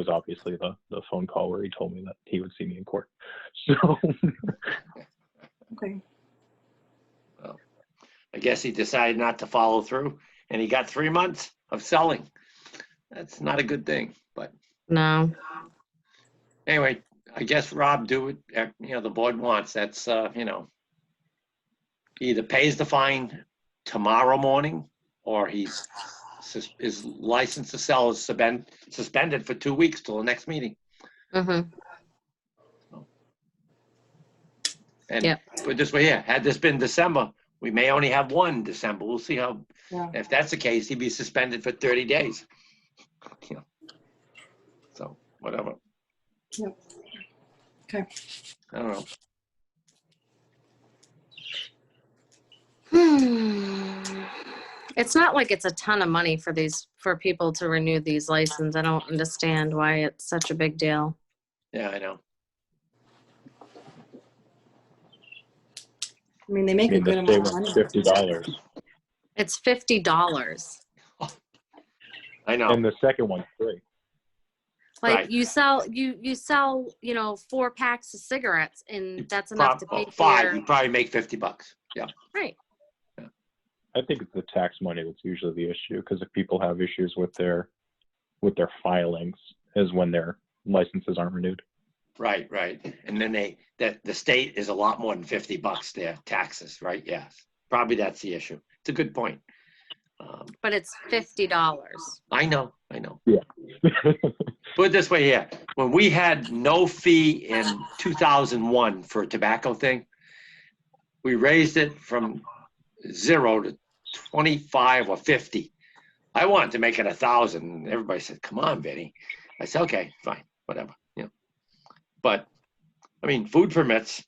obviously the phone call where he told me that he would see me in court. So Okay. Well, I guess he decided not to follow through, and he got 3 months of selling. That's not a good thing, but No. anyway, I guess Rob, do what the board wants. That's either pays the fine tomorrow morning, or his license to sell is suspended for 2 weeks till the next meeting. Mm-hmm. And Yep. put it this way here, had this been December, we may only have one in December. We'll see how. Yeah. If that's the case, he'd be suspended for 30 days. So whatever. Yep. Okay. I don't know. It's not like it's a ton of money for people to renew these licenses. I don't understand why it's such a big deal. Yeah, I know. I mean, they make a good the amount of state money. was $50. It's $50. I know. And the second one's free. Like Right. you sell, you sell, 4 packs of cigarettes, and that's enough to pay for 5, your, you probably make $50. Yeah. right. I think it's the tax money that's usually the issue, because if people have issues with their filings, is when their licenses aren't renewed. Right. And then the state is a lot more than $50 their taxes, right? Yes. Probably that's the issue. It's a good point. But it's $50. I know. Yeah. Put it this way here. When we had no fee in 2001 for a tobacco thing, we raised it from 0 to 25 or 50. I wanted to make it 1,000. Everybody said, come on, Vinny. I said, okay, fine, whatever. But I mean, food permits,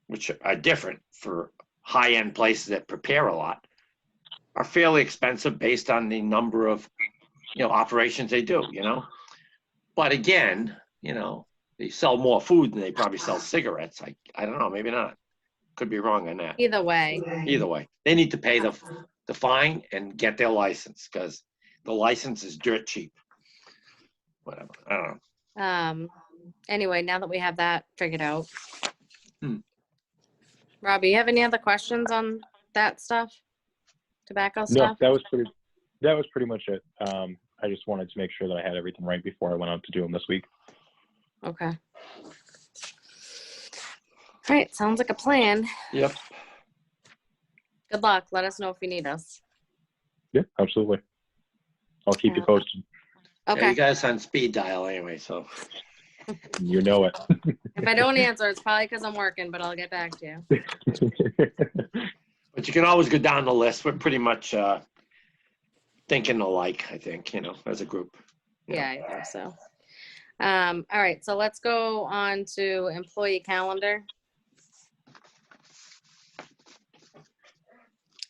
which are different for high-end places that prepare a lot, are fairly expensive based on the number of, operations they do, But again, they sell more food than they probably sell cigarettes. I don't know, maybe not. Could be wrong on that. Either way. Either way, they need to pay the fine and get their license, because the license is dirt cheap. Whatever, I don't know. Anyway, now that we have that figured out. Hmm. Robbie, you have any other questions on that stuff? Tobacco No, stuff? that was pretty much it. I just wanted to make sure that I had everything right before I went out to do them this week. Okay. All right, sounds like a plan. Yep. Good luck. Let us know if you need us. Yeah, absolutely. I'll keep you posted. Yeah, Okay. you guys on speed dial anyway, so. You know it. If I don't answer, it's probably because I'm working, but I'll get back to you. But you can always go down the list. We're pretty much thinking alike, I think, as a group. Yeah, I think so. All right, so let's go on to employee calendar.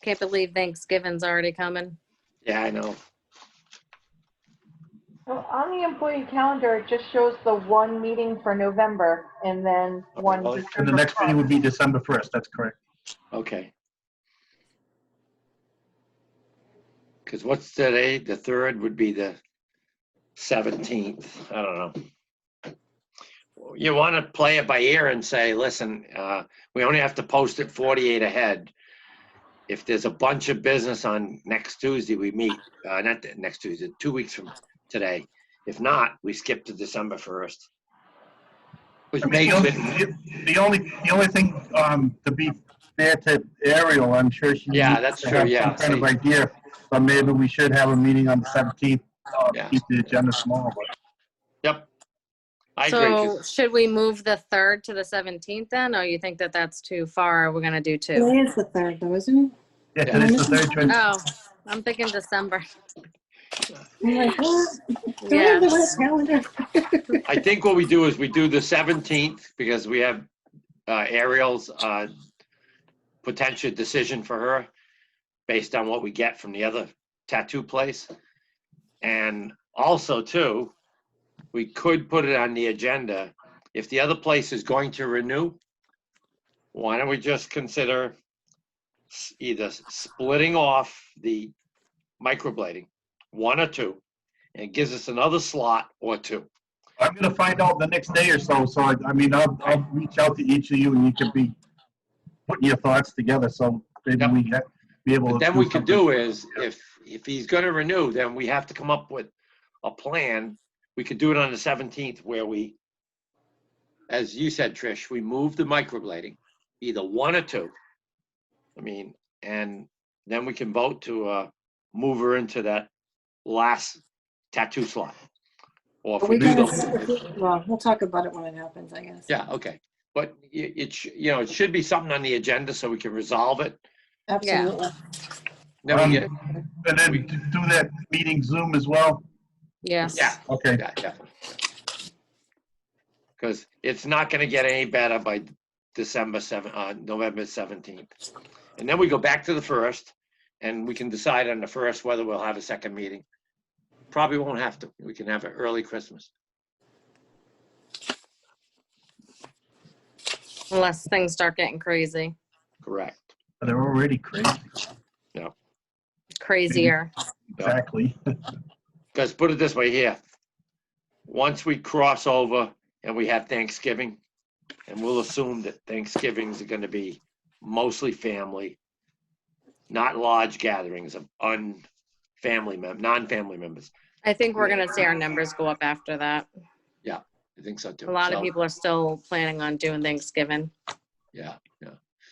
Can't believe Thanksgiving's already coming. Yeah, I know. Well, on the employee calendar, it just shows the one meeting for November and then one really? December. And the next meeting would be December 1st, that's correct. Okay. Because what's today? The 3rd would be the 17th. I don't know. You want to play it by ear and say, listen, we only have to post it 48 ahead. If there's a bunch of business on next Tuesday, we meet, not next Tuesday, 2 weeks from today. If not, we skip to December 1st. Which I mean, makes it, the only thing, to be fair to Ariel, I'm sure she Yeah, needs that's to true, have yeah, some kind of see. idea, but maybe we should have a meeting on the 17th, Yeah. keep the agenda small, but yep. I agree. So 'Cause should we move the 3rd to the 17th then, or you think that that's too far? We're gonna do 2? Today is the 3rd though, isn't it? yeah, today's the 3rd, Jen. Oh, I'm thinking December. I'm like, what? Do I Yeah. have the right calendar? I think what we do is we do the 17th because we have Ariel's potential decision for her based on what we get from the other tattoo place. And also too, we could put it on the agenda. If the other place is going to renew, why don't we just consider either splitting off the microblading, 1 or 2, and it gives us another slot or 2. I'm gonna find out the next day or so, so I mean, I'll reach out to each of you and you can be putting your thoughts together, so maybe Yep. we can be able to. But then we could something. do is, if he's gonna renew, then we have to come up with a plan. We could do it on the 17th where we, as you said, Trish, we move the microblading, either 1 or 2. I mean, and then we can vote to move her into that last tattoo slot. Or if Are we we do gonna, the, well, we'll talk about it when it happens, I guess. yeah, okay. But it should be something on the agenda so we can resolve it. Absolutely. Then we get, And then do that meeting Zoom as well? Yes. yeah, Okay. yeah, definitely. Because it's not gonna get any better by November 17th. And then we go back to the 1st and we can decide on the 1st whether we'll have a second meeting. Probably won't have to. We can have an early Christmas. Unless things start getting crazy. Correct. They're already crazy. Crazier. Exactly. Because put it this way here, once we cross over and we have Thanksgiving, and we'll assume that Thanksgivings are gonna be mostly family, not large gatherings of non-family members. I think we're gonna see our numbers go up after that. I think so too. A lot of So, people are still planning on doing Thanksgiving. Yeah.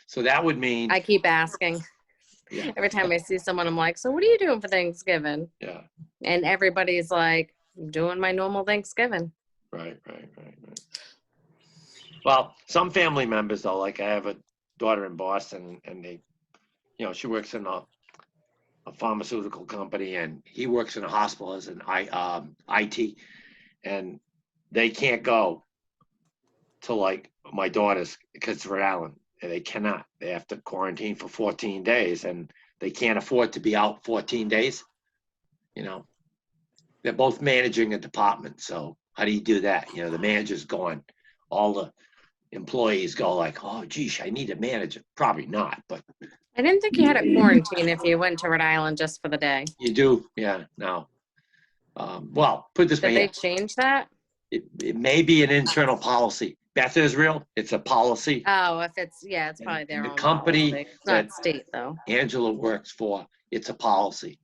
So that would mean, I keep asking. Yeah. Every time I see someone, I'm like, so what are you doing for Thanksgiving? yeah, And everybody's like, I'm doing my normal Thanksgiving. right. Well, some family members though, like I have a daughter in Boston, and they, she works in a pharmaceutical company, and he works in a hospital as an IT, and they can't go to like my daughter's because it's Rhode Island, and they cannot. They have to quarantine for 14 days, and they can't afford to be out 14 days. They're both managing a department, so how do you do that? The manager's gone. All the employees go like, oh, geez, I need a manager. Probably not, but I didn't think you had a quarantine if you went to Rhode Island just for the day. you do. Yeah, no. Well, put it this Did way. they change that? It may be an internal policy. Beth Israel, it's a policy. Oh, if it's probably their The own company policy. It's that- not state though. Angela works for, it's a policy,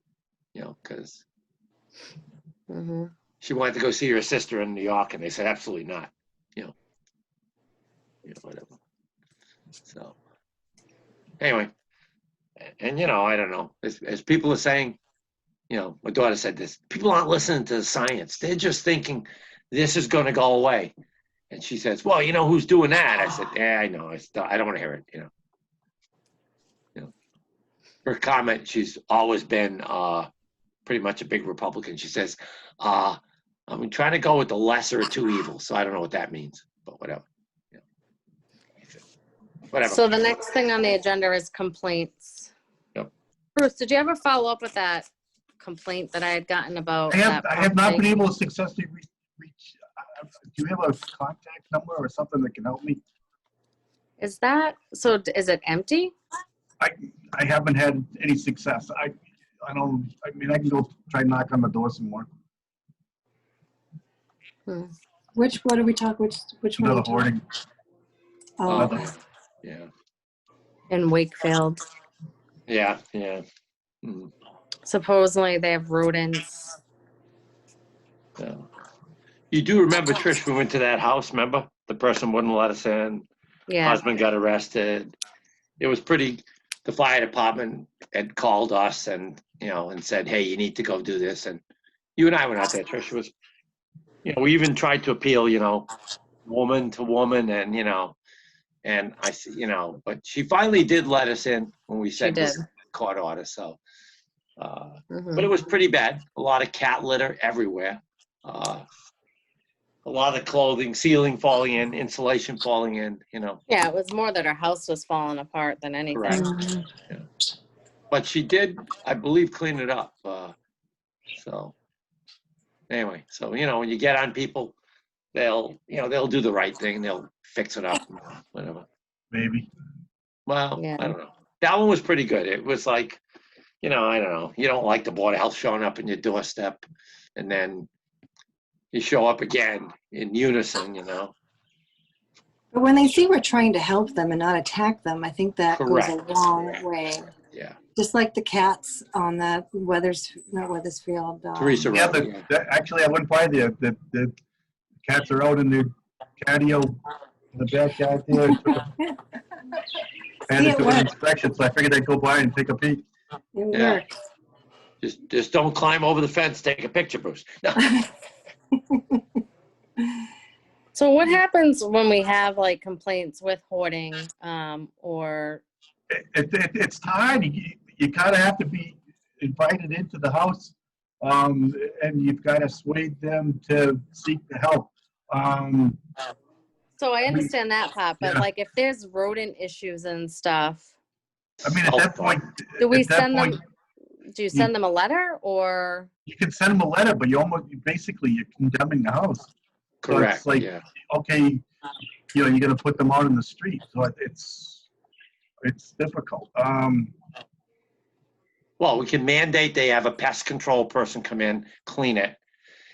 because Hmm. she wanted to go see her sister in New York, and they said, absolutely not, whatever. So, anyway, and I don't know, as people are saying, my daughter said this, people aren't listening to the science. They're just thinking this is going to go away. And she says, well, who's doing that? I said, yeah, I know. I don't want to hear it, Her comment, she's always been pretty much a big Republican. She says, I'm trying to go with the lesser of two evils. So I don't know what that means, but whatever. Whatever. So the next thing on the agenda is complaints. Yep. Bruce, did you ever follow up with that complaint that I had gotten about? I have not property? been able to successfully reach. Do you have a contact number or something that can help me? Is it empty? I haven't had any success. I can go try and knock on the door some more. What are we talking, which one? are Another you talking- hoarding. Oh, okay. Yeah. In Wakefield. Yeah. Mhm. Supposedly they have rodents. Yeah. You do remember, Trish, we went to that house, remember? The person wouldn't let us in. Yeah. Husband got arrested. It was the fire department had called us and said, hey, you need to go do this. And you and I went out there, Trish. It was, we even tried to appeal, woman to woman, and I, but she finally did let us in when we said did. court order. So, Mhm. but it was pretty bad. A lot of cat litter everywhere. A lot of clothing, ceiling falling in, insulation falling in, Yeah, it was more that her house was falling apart than anything. Correct. Mhm. But she did, I believe, clean it up. So anyway, so when you get on people, they'll do the right thing. They'll fix it up, whatever. Maybe. Well, Yeah. I don't know. That one was pretty good. It was like, I don't know. You don't like the Board of Health showing up in your doorstep, and then you show up again in unison, But when they see we're trying to help them and not attack them, I think that goes a Correct. long Correct. way. Yeah. Just like the cats on that Weathersfield. Teresa Yeah, Road, actually, I went by there. The cats are out in the patio in the backyard there. And See, it's it an works. inspection, so I figured I'd go by and take a peek. It Yeah. works. Just don't climb over the fence. Take a picture, Bruce. No. So what happens when we have like complaints with hoarding, or It's hard. You kind of have to be invited into the house, and you've got to sway them to seek the help. so I understand that part, but Yeah. like if there's rodent issues and stuff, I mean, at that point, do we at that send point, them? Do you send them a letter or? you can send them a letter, but you're condemning the house. So Correct. it's like, Yeah. okay, you're going to put them out in the street. So it's difficult. Well, we can mandate they have a pest control person come in, clean it,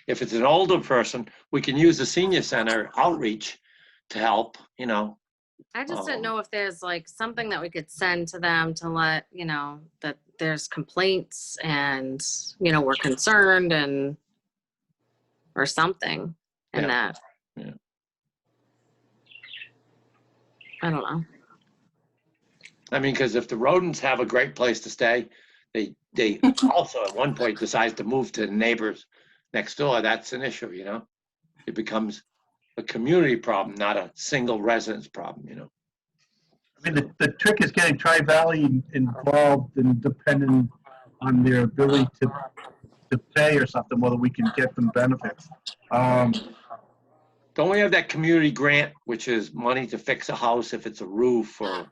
If it's an older person, we can use the senior center outreach to help, you know. I just didn't know if there's like something that we could send to them to let, that there's complaints and, we're concerned and, or something. And Yeah. that, Yeah. I don't know. I mean, because if the rodents have a great place to stay, they also at one point decide to move to the neighbors next door. That's an issue, you know. It becomes a community problem, not a single residence problem, you know. I mean, the trick is getting Tri-Valley involved and depending on their ability to pay or something, whether we can get them benefits. Don't we have that community grant, which is money to fix a house if it's a roof or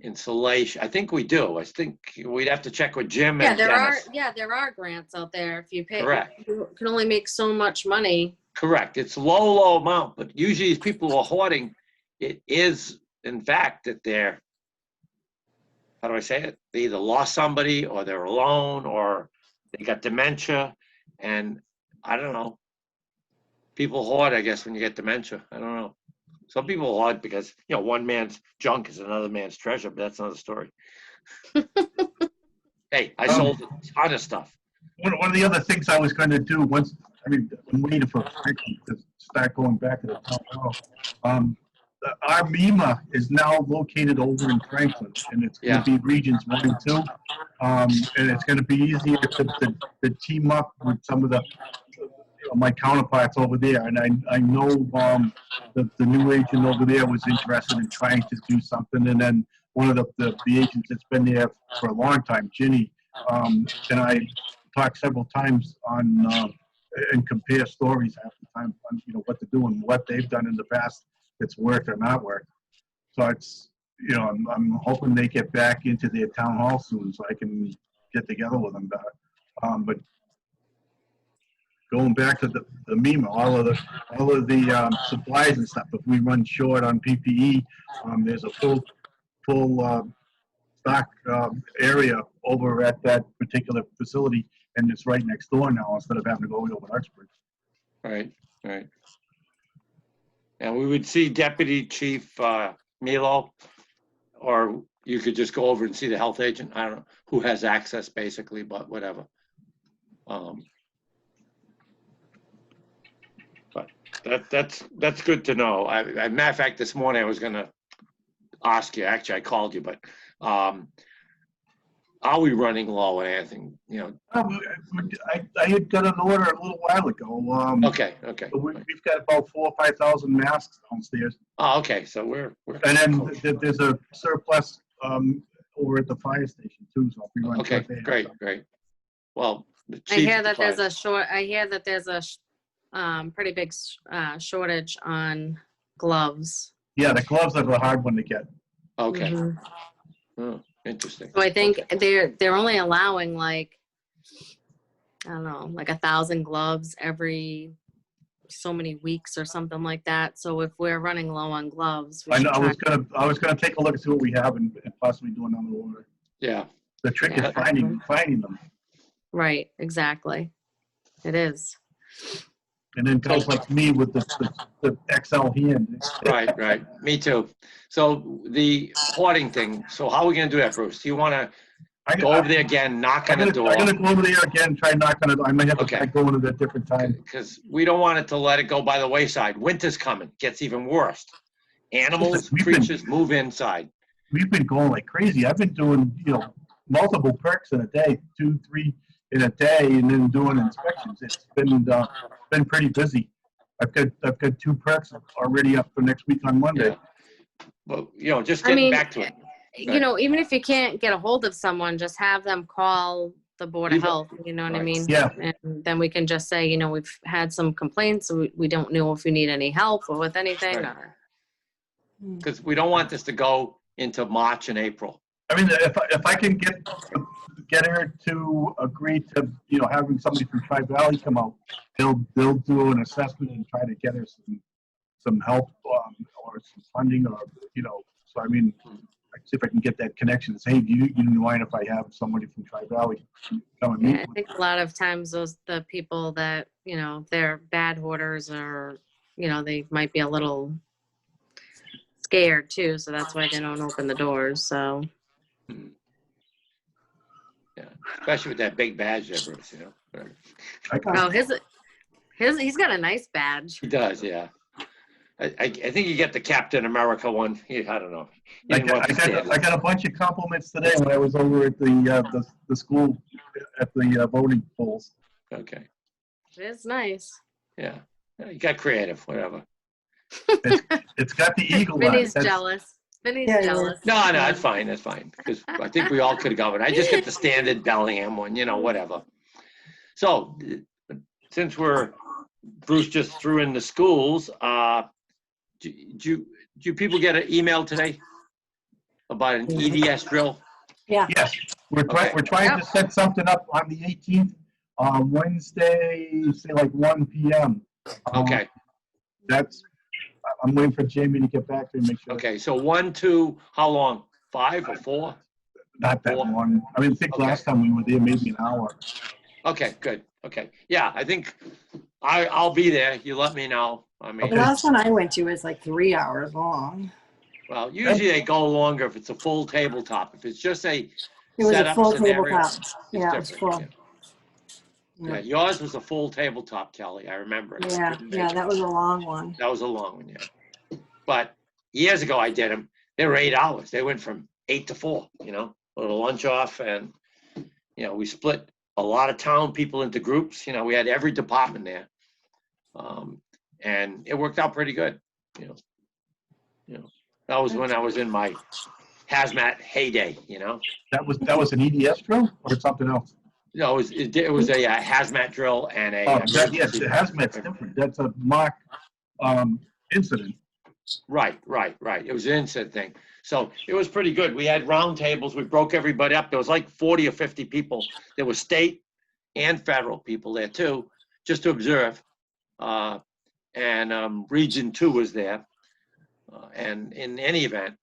insulation? I think we do. I think we'd have to check with Jim and Dennis. There are grants out there. If you pay, Correct. you can only make so much money. Correct. It's low amount, but usually these people who are hoarding, it is, in fact, that they're, how do I say it? They either lost somebody or they're alone or they got dementia. And I don't know. People hoard, I guess, when you get dementia. I don't know. Some people hoard because, one man's junk is another man's treasure, but that's another story. Hey, I sold a ton of stuff. One of the other things I was going to do once, I'm waiting for Franklin to start going back to the town hall. Our MEMA is now located over in Franklin, and it's going to be regions 1 and 2. And it's going to be easier to team up with some of the my counterparts over there. And I know the new agent over there was interested in trying to do something. And then one of the agents that's been there for a long time, Ginny, and I talked several times on and compare stories half the time on what to do and what they've done in the past that's worked or not worked. So it's I'm hoping they get back into their town hall soon so I can get together with them better. But going back to the MEMA, all of the supplies and stuff. If we run short on PPE, there's a full stock area over at that particular facility, and it's right next door now instead of having to go over to Uxbridge. Right. And we would see Deputy Chief Milo, or you could just go over and see the health agent. I don't know who has access, basically, but whatever. But that's good to know. Matter of fact, this morning I was going to ask you. Actually, I called you, but are we running low on anything? I had got an order a little while ago. Okay. So we've got about 4,000 or 5,000 masks downstairs. Oh, okay. So we're and then there's a surplus over at the fire station too. So if we run okay, great. Well, I hear that there's a pretty big shortage on gloves. Yeah, the gloves are the hard one to get. Okay. Mm-hmm. Oh, interesting. So I think they're only allowing like 1,000 gloves every so many weeks or something like that. So if we're running low on gloves, I was gonna take a look and see what we have and possibly do another order. Yeah. The trick is finding them. Right. Exactly. It is. And then guys like me with the XL hand. Right. Me too. So the hoarding thing. So how are we going to do that, Bruce? Do you want to go over there again, knock on the door? I'm going to go over there again, try knock on it. I might have to try going at a different time. Because we don't want it to let it go by the wayside. Winter's coming. Gets even worse. Animals, creatures move inside. We've been going like crazy. I've been doing, multiple perks in a day, 2, 3 in a day, and then doing inspections. It's been pretty busy. I've got 2 perks already up for next week on Monday. Yeah. Well, just getting back to it. Even if you can't get a hold of someone, just have them call the Board of Health. You know what I mean? Yeah. And then we can just say, we've had some complaints. So we don't know if we need any help or with anything. Because we don't want this to go into March and April. I mean, if I can get her to agree to, having somebody from Tri-Valley come out, they'll do an assessment and try to get her some help or some funding or, so I mean, see if I can get that connection and say, hey, do you mind if I have somebody from Tri-Valley come and meet with I think a lot of times the people that, you know, if they're bad hoarders or, you know, they might be a little scared too, so that's why they don't open the doors, so. Yeah, especially with that big badge there, Bruce, you know. Whatever. Oh, he's got a nice badge. He does, yeah. I think you get the Captain America one. I don't know. He I didn't want the got standard. a bunch of compliments today when I was over at the school at the voting polls. Okay, It is nice. yeah. You got creative, whatever. It's got the eagle on it. Vinny's jealous. Vinny's Yeah, jealous. No, that's fine, that's fine. Because I think we all could have gone. I just get the standard Bellingham one, you know, whatever. So, since Bruce just threw in the schools, do people get an email today about an EDS drill? Yeah. Yes, we're trying to set something up on the 18th, Wednesday, say like 1 p.m. Okay, I'm waiting for Jamie to get back to me, make sure. okay, so 1, 2, how long? 5 or 4? Not that long. I mean, I think Okay. last time we were there, maybe an hour. Okay, good, okay. Yeah, I think I'll be there. You let me know. I mean, The last one I went to was like 3 hours long. well, usually they go longer if it's a full tabletop. If it's just a It was a setup full scenario, tabletop. it's Yeah, it was different, full. Yeah, yours was a full tabletop, Kelly. I remember it. I Yeah, couldn't make yeah, it. that was a long one. That was a long one, yeah. But years ago, I did them. They were 8 hours. They went from 8 to 4, you know, a little lunch off. And, you know, we split a lot of town people into groups. You know, we had every department there. And it worked out pretty good, you know. That was when I was in my hazmat heyday, you know. That was an EDS drill or something else? No, it was a hazmat drill and a Yes, emergency. the hazmat's different. That's a mock incident. Right. It was an incident thing. So it was pretty good. We had round tables. We broke everybody up. There was like 40 or 50 people. There were state and federal people there too, just to observe. And Region 2 was there. And in any event,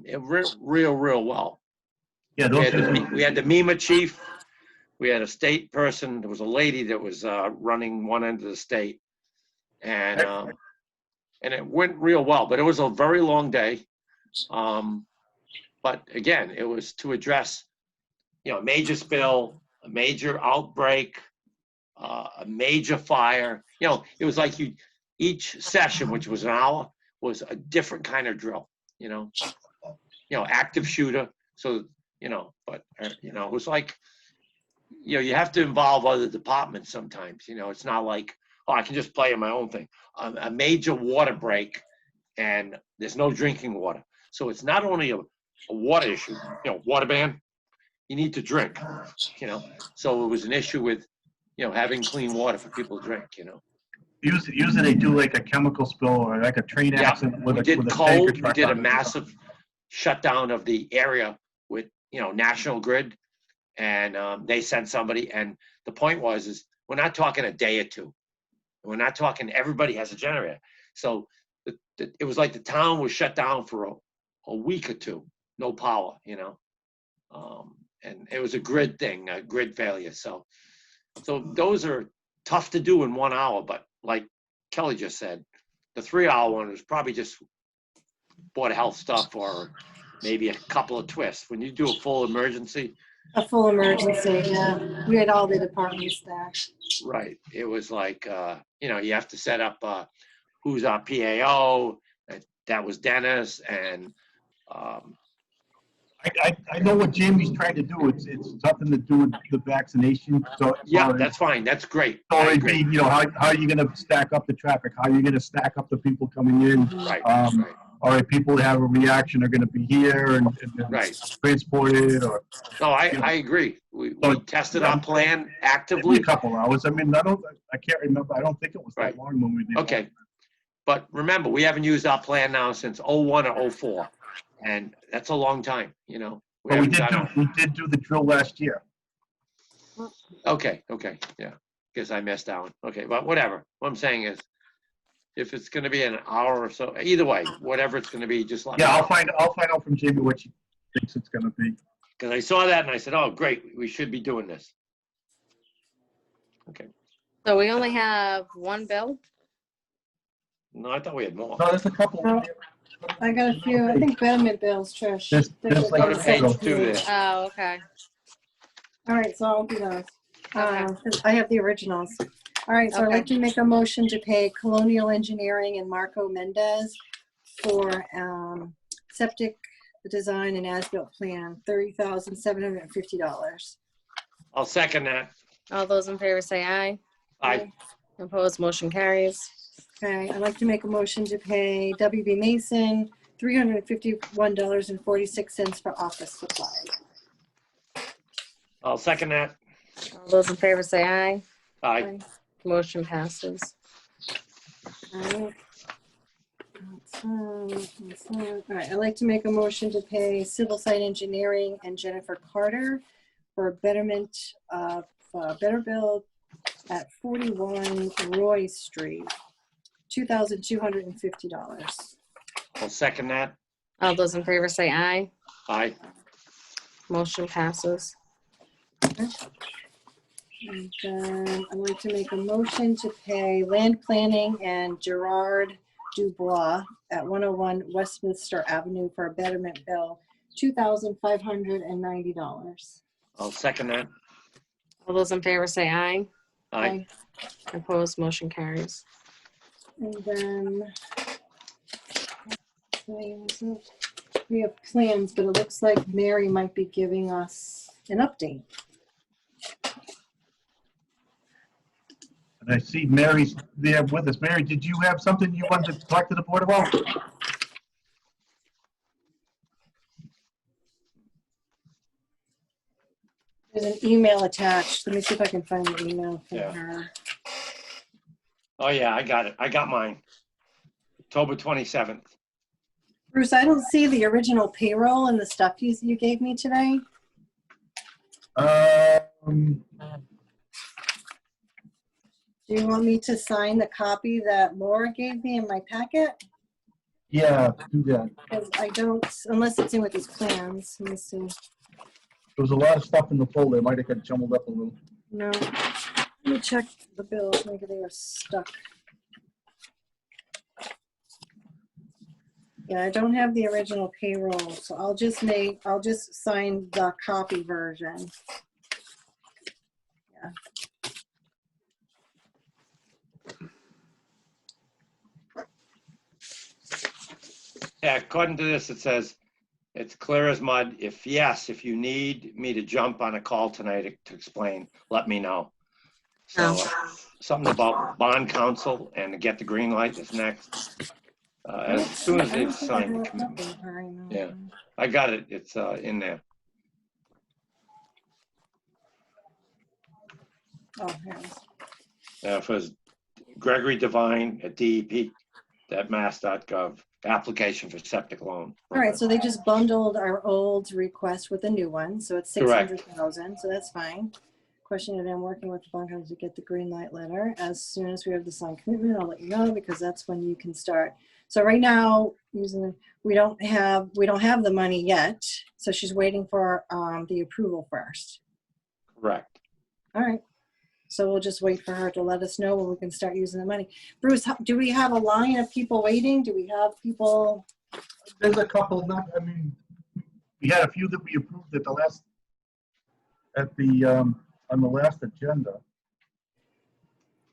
it went real well. Yeah, We had the MEMA chief. We had a state person. There was a lady that was running one end of the state. And it went real well, but it was a very long day. But again, it was to address, you know, a major spill, a major outbreak, a major fire. You know, it was like each session, which was an hour, was a different kind of drill. You know, active shooter. So but it was like, you have to involve other departments sometimes. It's not like, oh, I can just play in my own thing. A major water break, and there's no drinking water. So it's not only a water issue, water ban, you need to drink, So it was an issue with, having clean water for people to drink, Usually they do like a chemical spill or like a train accident with a tanker truck. We did a massive shutdown of the area with, National Grid, and they sent somebody. And the point is we're not talking a day or two. We're not talking everybody has a generator. So it was like the town was shut down for a week or two, no power, and it was a grid thing, a grid failure. So those are tough to do in 1 hour, but like Kelly just said, the 3-hour one was probably just Board of Health stuff or maybe a couple of twists. When you do a full emergency. A full emergency, yeah. We had all the departments there. Right. It was like, you have to set up who's our PAO. That was Dennis. And I know what Jamie's trying to do. It's something to do with the vaccination. So yeah, that's fine. That's great. So it'd be, how are you going to stack up the traffic? How are you going to stack up the people coming in? Right. All right, people that have a reaction are going to be here and transported. Or no, I agree. We tested our plan actively. A couple hours. I mean, I can't remember. I don't think it was that long when we did. Okay, but remember, we haven't used our plan now since 01 or 04, and that's a long time. We did do the drill last year. Okay, yeah. Guess I missed that one. Okay, but whatever. What I'm saying is, if it's going to be an hour or so, either way, whatever it's going to be, just let me know. I'll find out from Jamie what she thinks it's going to be. Because I saw that and I said, oh, great, we should be doing this. Okay. So we only have one bill? No, I thought we had more. No, there's a couple. No, I got a few, I think betterment bills, Trish. There's like Go to page 2 there. Oh, okay. All right, so I'll do those. Okay. 'Cause I have the originals. All right, so I'd like to make a motion to pay Colonial Engineering and Marco Mendez for septic design and as-built plan, $30,750. I'll second that. All those in favor say aye. Aye. Opposed, motion carries. Okay, I'd like to make a motion to pay WB Mason $351.46 for office supplies. I'll second that. All those in favor say aye. Aye. Motion passes. All right. All right, I'd like to make a motion to pay Civil Site Engineering and Jennifer Carter for betterment of Better Build at 41 Roy Street, $2,250. I'll second that. All those in favor say aye. Aye. Motion passes. And then I'd like to make a motion to pay Land Planning and Gerard Dubois at 101 Westminster Avenue for a betterment bill, $2,590. I'll second that. All those in favor say aye. Aye. Opposed, motion carries. And then we have plans, but it looks like Mary might be giving us an update. And I see Mary's there with us. Mary, did you have something you wanted to talk to the board about? There's an email attached. Let me see if I can find the email from Yeah. her. Oh, yeah, I got it. I got mine. October 27th. Bruce, I don't see the original payroll and the stuff you gave me today. Do you want me to sign the copy that Laura gave me in my packet? Yeah, do that. Because I don't, unless it's in with these plans. Let me see. There was a lot of stuff in the folder. It might have got jumbled up a little. No. Let me check the bills. Maybe they were stuck. Yeah, I don't have the original payroll, so I'll just sign the copy version. Yeah. Yeah, according to this, it says, it's clear as mud. If you need me to jump on a call tonight to explain, let me know. So something about bond counsel and to get the green light is next. As soon as they've signed the commitment. Yeah, I got it. It's in there. Oh, here it is. It was Gregory Devine at DEP.mass.gov, application for septic loan. All right, so they just bundled our old request with a new one, so it's Correct. 600,000, so that's fine. Question that I'm working with the bond company to get the green light letter. As soon as we have the signed commitment, I'll let you know, because that's when you can start. So right now, we don't have the money yet, so she's waiting for the approval first. Correct. All right. So we'll just wait for her to let us know when we can start using the money. Bruce, do we have a line of people waiting? Do we have people? There's a couple, we had a few that we approved at the last, on the last agenda.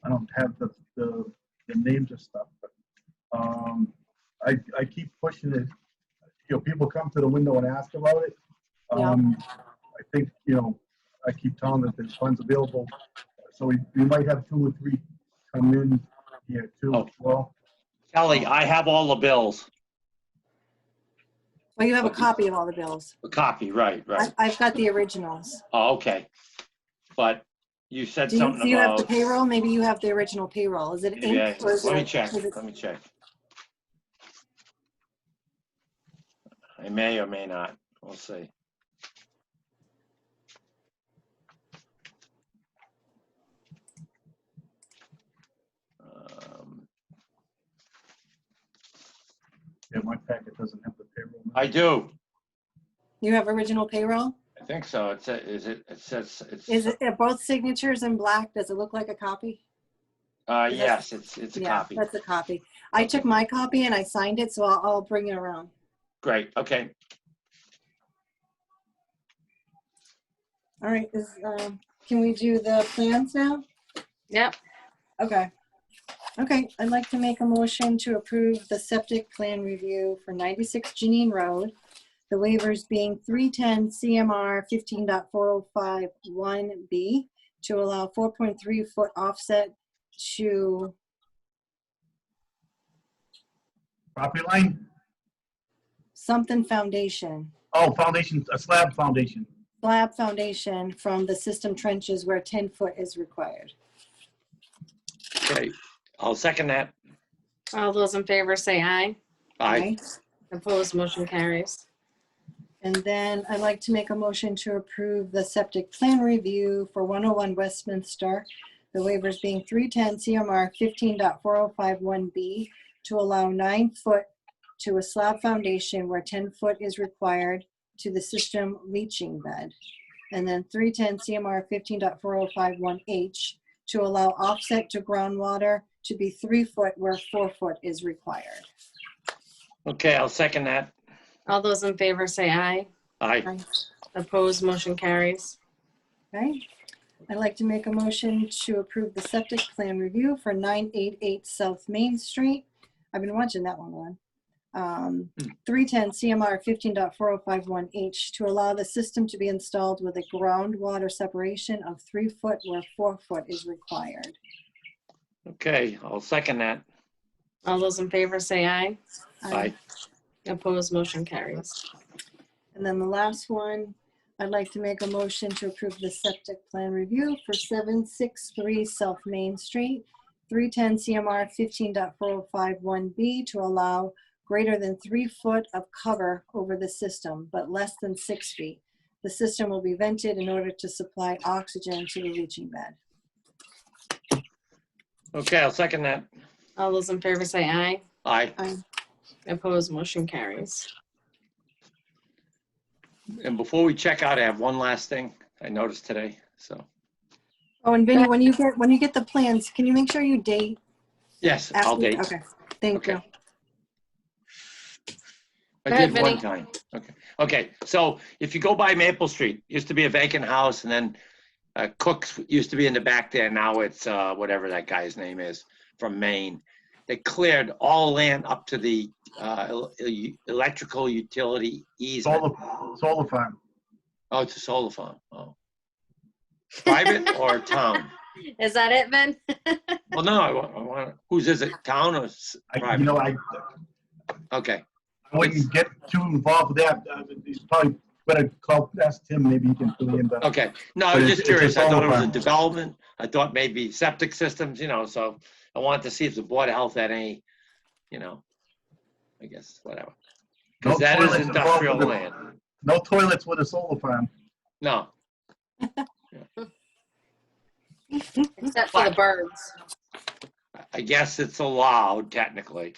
I don't have the names of stuff, but I keep pushing it. People come to the window and ask about it. Yeah. I think, I keep telling them there's funds available. So we might have 2 or 3 come in here too as well. Kelly, I have all the bills. Well, you have a copy of all the bills. A copy, right. I've got the originals. Oh, okay. But you said Do something you have the about. payroll? Maybe you have the original payroll. Is it Yeah, ink? Or is let me it- check. is it- Let me check. I may or may not. We'll see. Yeah, my packet doesn't have the payroll. I do. You have original payroll? I think so. It says, Is it are both signatures in black? Does it look like a copy? Yes, it's a Yeah, copy. that's a copy. I took my copy and I signed it, so I'll bring it around. Great, okay. All right, can we do the plans now? Yep. Okay. Okay, I'd like to make a motion to approve the septic plan review for 96 Janine Road. The waivers being 310 CMR 15.4051B to allow 4.3 foot offset to Property line? something foundation, Oh, foundation, a slab foundation. slab foundation from the system trenches where 10 foot is required. Okay, I'll second that. All those in favor say aye. Aye. Opposed, motion carries. And then I'd like to make a motion to approve the septic plan review for 101 Westminster. The waivers being 310 CMR 15.4051B to allow 9 foot to a slab foundation where 10 foot is required to the system leaching bed. And then 310 CMR 15.4051H to allow offset to groundwater to be 3 foot where 4 foot is required. Okay, I'll second that. All those in favor say aye. Aye. Opposed, motion carries. Okay. I'd like to make a motion to approve the septic plan review for 988 South Main Street. I've been watching that one. 310 CMR 15.4051H to allow the system to be installed with a groundwater separation of 3 foot where 4 foot is required. Okay, I'll second that. All those in favor say aye. Aye. Opposed, motion carries. And then the last one, I'd like to make a motion to approve the septic plan review for 763 South Main Street, 310 CMR 15.4051B to allow greater than 3 foot of cover over the system, but less than 6 feet. The system will be vented in order to supply oxygen to the leaching bed. Okay, I'll second that. All those in favor say aye. Aye. Opposed, motion carries. And before we check out, I have one last thing I noticed today, so. Oh, and Vinny, when you get the plans, can you make sure you date? Yes, I'll date. Okay, thank you. Okay. I Go ahead, did one Vinny. time. Okay, so if you go by Maple Street, used to be a vacant house, and then Cook's used to be in the back there. Now it's whatever that guy's name is from Maine. They cleared all land up to the electrical utility easement. Solar farm. Oh, it's a solar farm. Oh. Private or town? Is that it, Ben? Well, no, I want, whose is it, town or private? Okay. I wouldn't get too involved with that. He's probably better ask Tim, maybe he can fill you in better. Okay. No, I But was it's just a curious. I thought it was a solar farm. development. I thought maybe septic systems, so I wanted to see if the Board of Health had any, I guess, whatever. Because No that is toilets industrial involved with land. No toilets with a solar farm. No. Except for the birds. I guess it's allowed technically.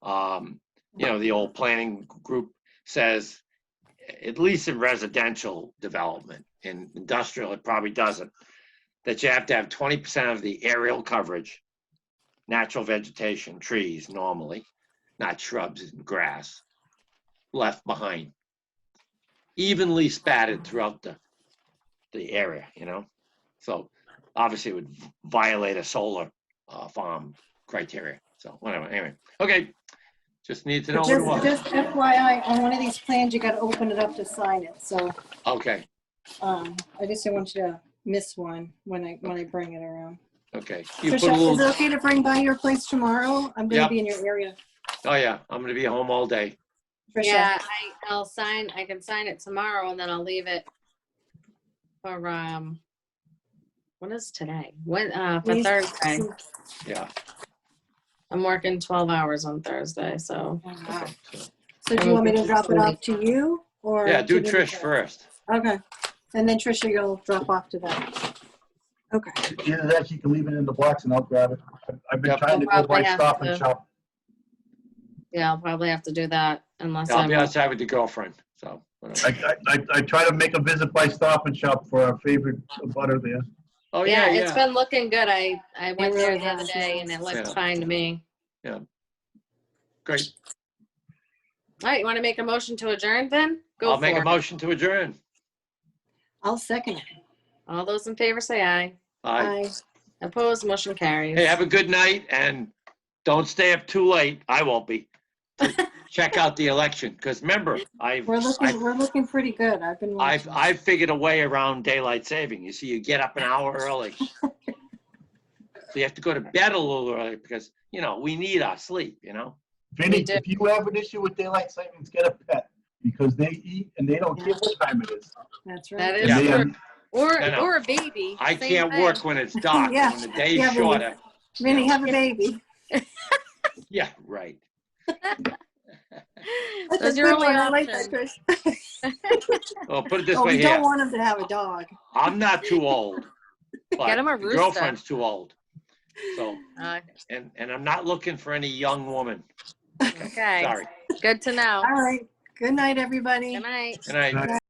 The old planning group says, at least in residential development, in industrial, it probably doesn't, that you have to have 20% of the aerial coverage, natural vegetation, trees normally, not shrubs and grass, left behind, evenly spattered throughout the area, So obviously it would violate a solar farm criteria. So whatever, anyway. Okay, just need to know what it was. Just FYI, on one of these plans, you gotta open it up to sign it, so, Okay, I just didn't want you to miss one when I bring it around. okay. You put a Trisha, is it little, okay to bring by your place tomorrow? I'm gonna Yep. be in your area. oh yeah, I'm gonna be home all day. Trisha. Yeah, I can sign it tomorrow and then I'll leave it for, what is today? For Please. Thursday. Yeah. I'm working 12 hours on Thursday, so. Wow. So, So do you want me to drop it off to you or? yeah, do to Trish me? first. Okay, and then Trisha, you'll drop off to them. Okay, Either that, you can leave it in the box and I'll grab it. I've been Yep. trying to I'll go by probably have Stop and to- Shop. Yeah, I'll probably have to do that unless I'll I'm. be outside with the girlfriend, so. whatever. I try to make a visit by Stop and Shop for our favorite butter there. Oh, Yeah, yeah, it's yeah. been looking good. I went there really the other has, day yeah. and it looked Yeah. fine to me. Great. All right, you want to make a motion to adjourn then? Go I'll make for a it. motion to adjourn. I'll second it. All those in favor say aye. Aye. Opposed, motion carries. Hey, have a good night and don't stay up too late. I won't be. To check out the election, because remember, We're looking pretty good. I've been watching. I've figured a way around daylight saving. You see, you get up an hour early. So you have to go to bed a little early because, we need our sleep, Vinny, do. if you have an issue with daylight savings, get a pet, because they eat and they don't care what time it is. That's That right. is And they true. are- No. Or a baby. I same can't thing. work when it's dark, Yeah. when the day's Yeah, Vinny. shorter. Vinny, have a baby. Yeah, right. That's Those a are your good only one. I like that, options. Chris. Well, put it this Oh, way we don't here. want him to have a dog. I'm not too old, but Get him a the rooster. girlfriend's too old. So, Uh, and I'm not looking for any young woman. okay. Sorry. Good to know. All right. Good night, everybody. Good night. Good night.